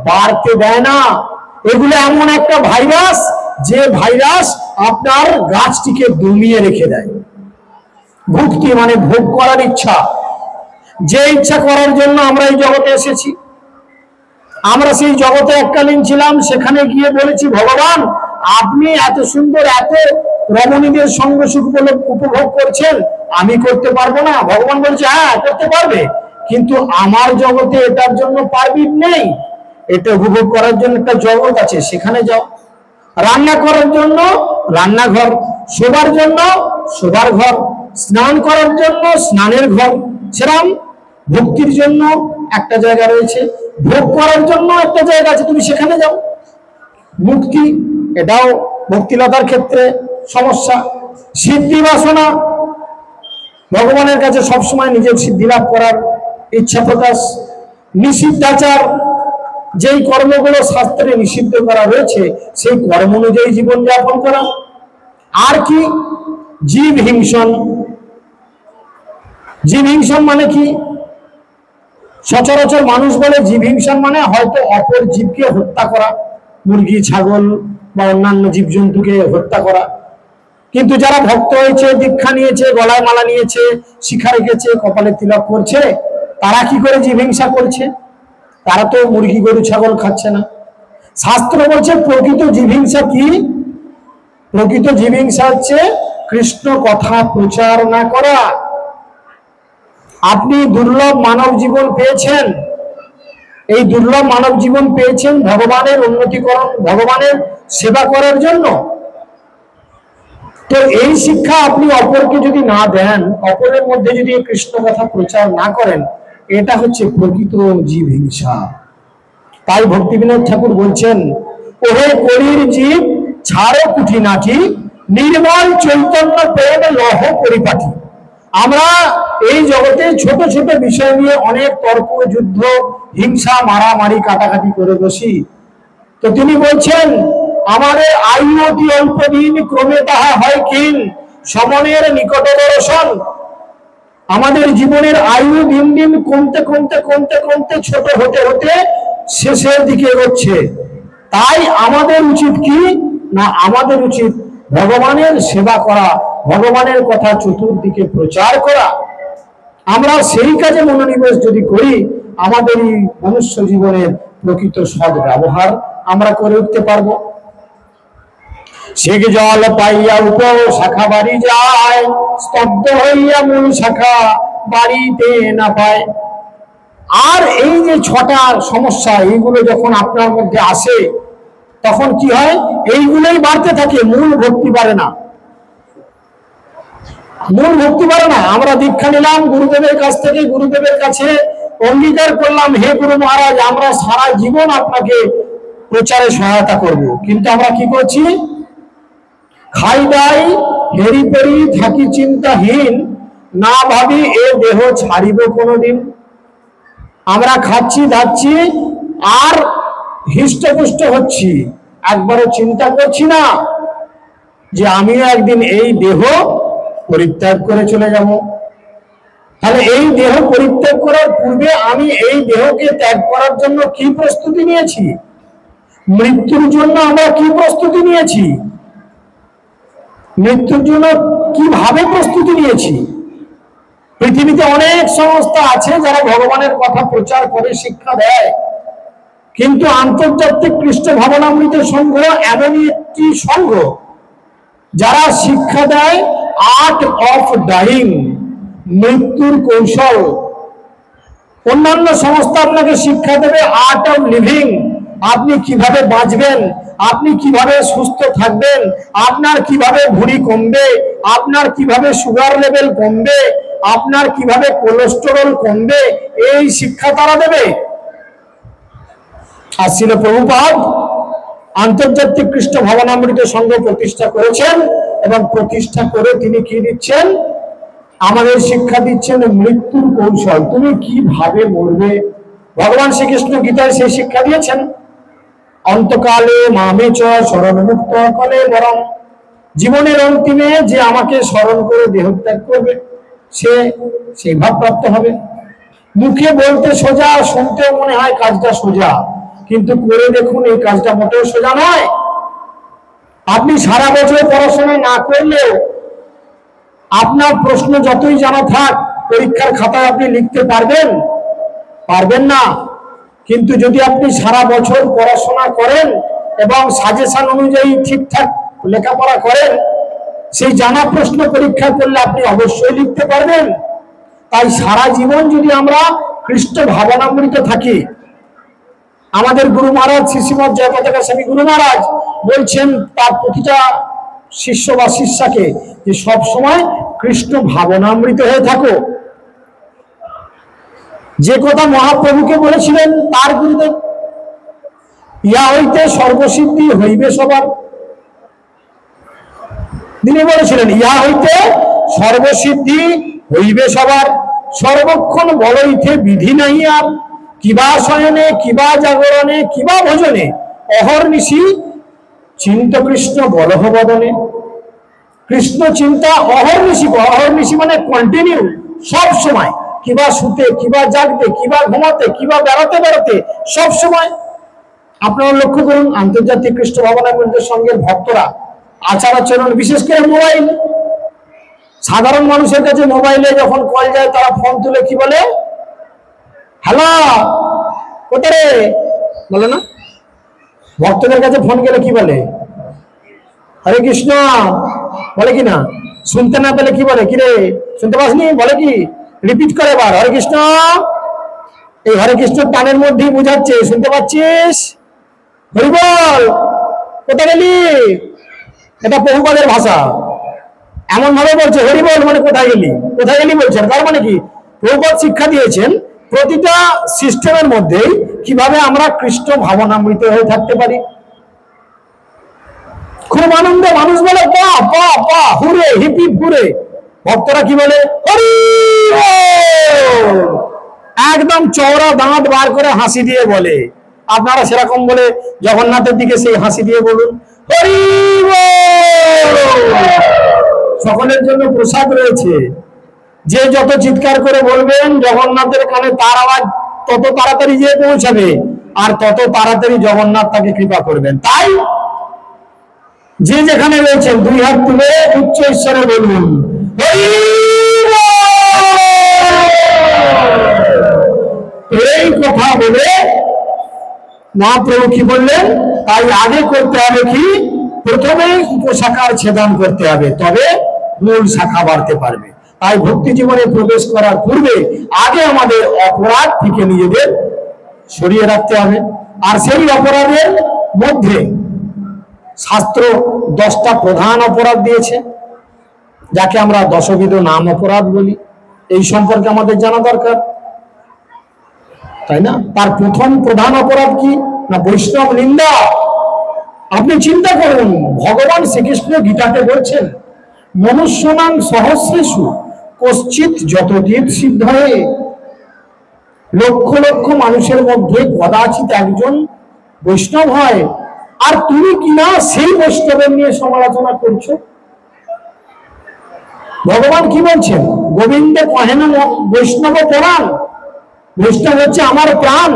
বাড়তে দেয় না। এগুলো এমন একটা ভাইরাস, যে ভাইরাস আপনার গাছটিকে দমিয়ে রেখে দেয়। ভক্তি মানে ভোগ করার ইচ্ছা, যে ইচ্ছা করার জন্য আমরা এই জগতে এসেছি। আমরা সেই জগতে এককালীন ছিলাম, সেখানে গিয়ে বলেছি, ভগবান আপনি এত সুন্দর এত রমণীদের সঙ্গ সুখ উপভোগ করছেন, আমি করতে পারবো না? ভগবান বলছে, হ্যাঁ করতে পারবে, কিন্তু আমার জগতে এটার জন্য পারমিট নেই। এটা উপভোগ করার জন্য একটা জগৎ আছে, সেখানে যাও। রান্না করার জন্য রান্নাঘর, শোবার জন্য শোবার ঘর, স্নান করার জন্য স্নানের ঘর, সেরকম ভক্তির জন্য একটা জায়গা রয়েছে, ভোগ করার জন্য একটা জায়গা আছে, তুমি সেখানে যাও। মুক্তি, এটাও ভক্তিলতার ক্ষেত্রে সমস্যা। সিদ্ধি বাসনা, ভগবানের কাছে সবসময় নিজের সিদ্ধি লাভ করার ইচ্ছা প্রকাশ। নিষিদ্ধাচার, যেই কর্মগুলো শাস্ত্রে নিষিদ্ধ করা রয়েছে সেই কর্ম অনুযায়ী জীবন যাপন করা। আর কি? জীব হিংসন। জীব হিংসন মানে কি? সচরাচর মানুষ বলে জীব হিংসন মানে হয়তো অপর জীবকে হত্যা করা, মুরগি ছাগল বা অন্যান্য জীবজন্তুকে হত্যা করা। কিন্তু যারা ভক্ত হয়েছে, দীক্ষা নিয়েছে, গলায় মালা নিয়েছে, শিখা রেখেছে, কপালে তিলক করছে, তারা কি করে জীব হিংসা করছে? তারা তো মুরগি গরু ছাগল খাচ্ছে না। শাস্ত্র বলছে প্রকৃত জীব হিংসা কি? প্রকৃত জীব হিংসা হচ্ছে কৃষ্ণ কথা প্রচার না করা। আপনি দুর্লভ মানব জীবন পেয়েছেন, এই দুর্লভ মানব জীবন পেয়েছেন ভগবানের উন্নতিকরণ, ভগবানের সেবা করার জন্য। তো এই শিক্ষা আপনি অপরকে যদি না দেন, অপরের মধ্যে যদি কৃষ্ণ কথা প্রচার না করেন, এটা হচ্ছে প্রকৃত জীব হিংসা। তাই ভক্তিবিনোদ ঠাকুর বলছেন, ওহে কলির জীব ছাড়ো কুঠিনাটি, নির্মল চৈতন্য প্রেম লহ পরিপাটি। আমরা এই জগতে ছোট ছোট বিষয় নিয়ে অনেক তর্ক যুদ্ধ হিংসা মারামারি কাটাকাটি করে বসি। তো তিনি বলছেন, আমাদের আয়ু অতি অল্প দিন, ক্রমে তাহা হয় ক্ষীণ, সমনের নিকট দর্শন। আমাদের জীবনের আয়ু দিন দিন কমতে কমতে কমতে কমতে ছোট হতে হতে শেষের দিকে এগোচ্ছে। তাই আমাদের উচিত কি না, আমাদের উচিত ভগবানের সেবা করা, ভগবানের কথা চতুর্দিকে প্রচার করা। আমরা সেই কাজে মনোনিবেশ যদি করি, আমাদের এই মনুষ্য জীবনের প্রকৃত সদ ব্যবহার আমরা করে উঠতে পারবো। শেখ জল পাইয়া উপ শাখা বাড়ি যায়, স্তব্ধ হইয়া মূল শাখা বাড়িতে না পায়। আর এই যে ছটা সমস্যা, এইগুলো যখন আপনার মধ্যে আসে, তখন কি হয়? এইগুলোই বাড়তে থাকে, মূল ভক্তি বাড়ে না। মূল ভক্তি বাড়ে না। আমরা দীক্ষা নিলাম গুরুদেবের কাছ থেকে, গুরুদেবের কাছে অঙ্গীকার করলাম, হে গুরু মহারাজ আমরা সারা জীবন আপনাকে প্রচারে সহায়তা করব, কিন্তু আমরা কি করছি? খাই দাই হেরি পেরি থাকি চিন্তাহীন, না ভাবি এ দেহ ছাড়িব কোনোদিন। আমরা খাচ্ছি ধাচ্ছি আর হৃষ্টপুষ্ট হচ্ছি, একবারও চিন্তা করছি না যে আমিও একদিন এই দেহ পরিত্যাগ করে চলে যাব। তাহলে এই দেহ পরিত্যাগ করার পূর্বে আমি এই দেহকে ত্যাগ করার জন্য কি প্রস্তুতি নিয়েছি? মৃত্যুর জন্য আমরা কি প্রস্তুতি নিয়েছি, মৃত্যুর জন্য কিভাবে প্রস্তুতি নিয়েছি। পৃথিবীতে অনেক সংস্থা আছে যারা ভগবানের কথা প্রচার করে শিক্ষা দেয়, কিন্তু আন্তর্জাতিক কৃষ্ণ ভাবনামৃত সংঘ এমনই একটি সংঘ যারা শিক্ষা দেয় আর্ট অফ ডাইং, মৃত্যুর কৌশল। অন্যান্য সংস্থা আপনাকে শিক্ষা দেবে আর্ট অফ লিভিং, আপনি কিভাবে বাঁচবেন, আপনি কিভাবে সুস্থ থাকবেন, আপনার কিভাবে ভুঁড়ি কমবে, আপনার কিভাবে সুগার লেভেল কমবে, আপনার কিভাবে কোলেস্টেরল কমবে, এই শিক্ষা তারা দেবে। আর শ্রীল প্রভুপাদ আন্তর্জাতিক কৃষ্ণ ভাবনামৃত সংঘ প্রতিষ্ঠা করেছেন এবং প্রতিষ্ঠা করে তিনি কি দিচ্ছেন, আমাদের শিক্ষা দিচ্ছেন মৃত্যুর কৌশল। তুমি কিভাবে মরবে, ভগবান শ্রীকৃষ্ণ গীতায় সেই শিক্ষা দিয়েছেন। অন্তকালে মামে চ শরণমুক্ত কলে বরং, জীবনের অন্তিমে যে আমাকে স্মরণ করে দেহত্যাগ করবে সে সেই ভাব প্রাপ্ত হবে। মুখে বলতে সোজা, শুনতেও মনে হয় কাজটা সোজা, কিন্তু করে দেখুন এই কাজটা মোটেও সোজা নয়। আপনি সারা বছর পড়াশোনা না করলেও আপনার প্রশ্ন যতই জানা থাক পরীক্ষার খাতায় আপনি লিখতে পারবেন, পারবেন না। কিন্তু যদি আপনি সারা বছর পড়াশোনা করেন এবং সাজেশন অনুযায়ী ঠিকঠাক লেখাপড়া করেন, সেই জানা প্রশ্ন পরীক্ষা করলে আপনি অবশ্যই লিখতে পারবেন। তাই সারা জীবন যদি আমরা কৃষ্ণ ভাবনামৃত থাকি, আমাদের গুরু মহারাজ শ্রীশ্রীমৎ জয়পতাকা স্বামী গুরু মহারাজ বলছেন তার প্রতিটা শিষ্য বা শিষ্যাকে যে সব সময় কৃষ্ণ ভাবনামৃত হয়ে থাকো। যে কথা মহাপ্রভুকে বলেছিলেন তার গুরুদেব, ইয়া হইতে সর্বসিদ্ধি হইবে সবার, তিনি বলেছিলেন ইয়া হইতে সর্বসিদ্ধি হইবে সবার, সর্বক্ষণ বলইতে বিধি নাই আর, কিবা শয়নে কিবা জাগরণে কিবা ভোজনে, অহর্নিশি চিন্ত কৃষ্ণ বলহ বদনে। কৃষ্ণ চিন্তা অহর্নিশি, অহর্নিশি মানে কন্টিনিউ, সব সময়, কিবা শুতে কিবা জাগতে কিবা ঘুমাতে কিবা বেড়াতে বেড়াতে সব সময়। আপনারা লক্ষ্য করুন আন্তর্জাতিক কৃষ্ণ ভাবনামৃত সংঘের ভক্তরা আচার আচরণ, বিশেষ করে মোবাইল, সাধারণ মানুষের কাছে মোবাইলে যখন কল যায় তারা ফোন তুলে কি বলে, হ্যালো কোথায় রে, বলে না। ভক্তদের কাছে ফোন গেলে কি বলে, হরে কৃষ্ণ বলে কি না। শুনতে না পেলে কি বলে, কি রে শুনতে পাসনি, বলে কি, রিপিট করে এবার হরে কৃষ্ণ। এই হরে কৃষ্ণ কানের মধ্যেই বুঝাচ্ছে শুনতে পাচ্ছিস, হরি বল কোথায় গেলি, এটা প্রভুপাদের ভাষা। এমন ভাবে বলছে হরি বল মানে কোথায় গেলি, কোথায় গেলি বলছেন। তার মানে কি, প্রভুপাদ শিক্ষা দিয়েছেন প্রতিটা সিস্টেমের মধ্যেই কিভাবে আমরা কৃষ্ণ ভাবনামৃত হয়ে থাকতে পারি। খুব আনন্দে মানুষ বলে পা পা পা হুরে হিপি হুরে, ভক্তরা কি বলে হরি বল, একদম চওড়া দাঁত বার করে হাসি দিয়ে বলে। আপনারা সেরকম বলে জগন্নাথের দিকে সেই হাসি দিয়ে বলুন হরি বল। সকলের জন্য প্রসাদ রয়েছে, যে যত চিৎকার করে বলবেন জগন্নাথের কানে তার আওয়াজ তত তাড়াতাড়ি যেয়ে পৌঁছাবে, আর তত তাড়াতাড়ি জগন্নাথ তাকে কৃপা করবেন। তাই যে যেখানে রয়েছেন দুই হাত তুলে উচ্চ ঈশ্বরে বলুন হরি বল। এই কথা বলে মহাপ্রভু কি বললেন, তাই আগে করতে হবে কি, প্রথমে উপশাখার ছেদন করতে হবে, তবে মূল শাখা বাড়তে পারবে। তাই ভক্তি জীবনে প্রবেশ করার পূর্বে আগে আমাদের অপরাধ থেকে নিজেদের সরিয়ে রাখতে হবে। আর সেই অপরাধের মধ্যে শাস্ত্র 10টা প্রধান অপরাধ দিয়েছে, যাকে আমরা দশবিধ নাম অপরাধ বলি। এই সম্পর্কে আমাদের জানা দরকার, তাই না। তার প্রথম প্রধান অপরাধ কি না, বৈষ্ণব নিন্দা। আপনি চিন্তা করুন, ভগবান শ্রীকৃষ্ণ গীতাতে বলছেন মনুষ্যনাং সহস্রেষু কশ্চিৎ যতচিৎ সিদ্ধয়ে, লক্ষ লক্ষ মানুষের মধ্যে কদাচিৎ একজন বৈষ্ণব হয়, আর তুমি কিনা সেই বৈষ্ণবের নিয়ে সমালোচনা করছো। ভগবান কি বলছেন, গোবিন্দে কহেন বৈষ্ণব প্রাণ, বৈষ্ণব হচ্ছে আমার প্রাণ।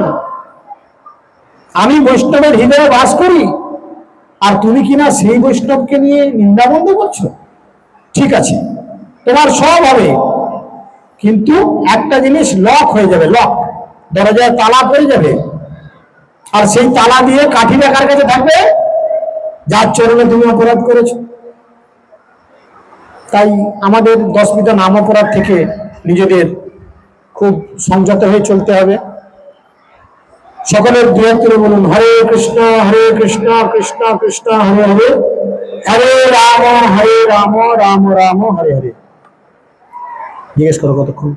আমি বৈষ্ণবের হৃদয়ে বাস করি, আর তুমি কিনা সেই বৈষ্ণবকে নিয়ে নিন্দা বন্ধ করছো। ঠিক আছে, তোমার সব হবে, কিন্তু একটা জিনিস লক হয়ে যাবে, লক, দরজায় তালা পড়ে যাবে, আর সেই তালা দিয়ে কাঠিটা কার কাছে থাকবে? যার চরণে তুমি অপরাধ করেছো। তাই আমাদের 10 বিধা নাম অপরাধ থেকে নিজেদের খুব সংযত হয়ে চলতে হবে। সকলের দুয়ারে বলুন, হরে কৃষ্ণ কৃষ্ণ কৃষ্ণ হরে হরে, হরে রাম রাম রাম হরে হরে। জিজ্ঞেস করো কতক্ষণ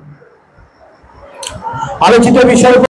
আলোচিত বিষয়।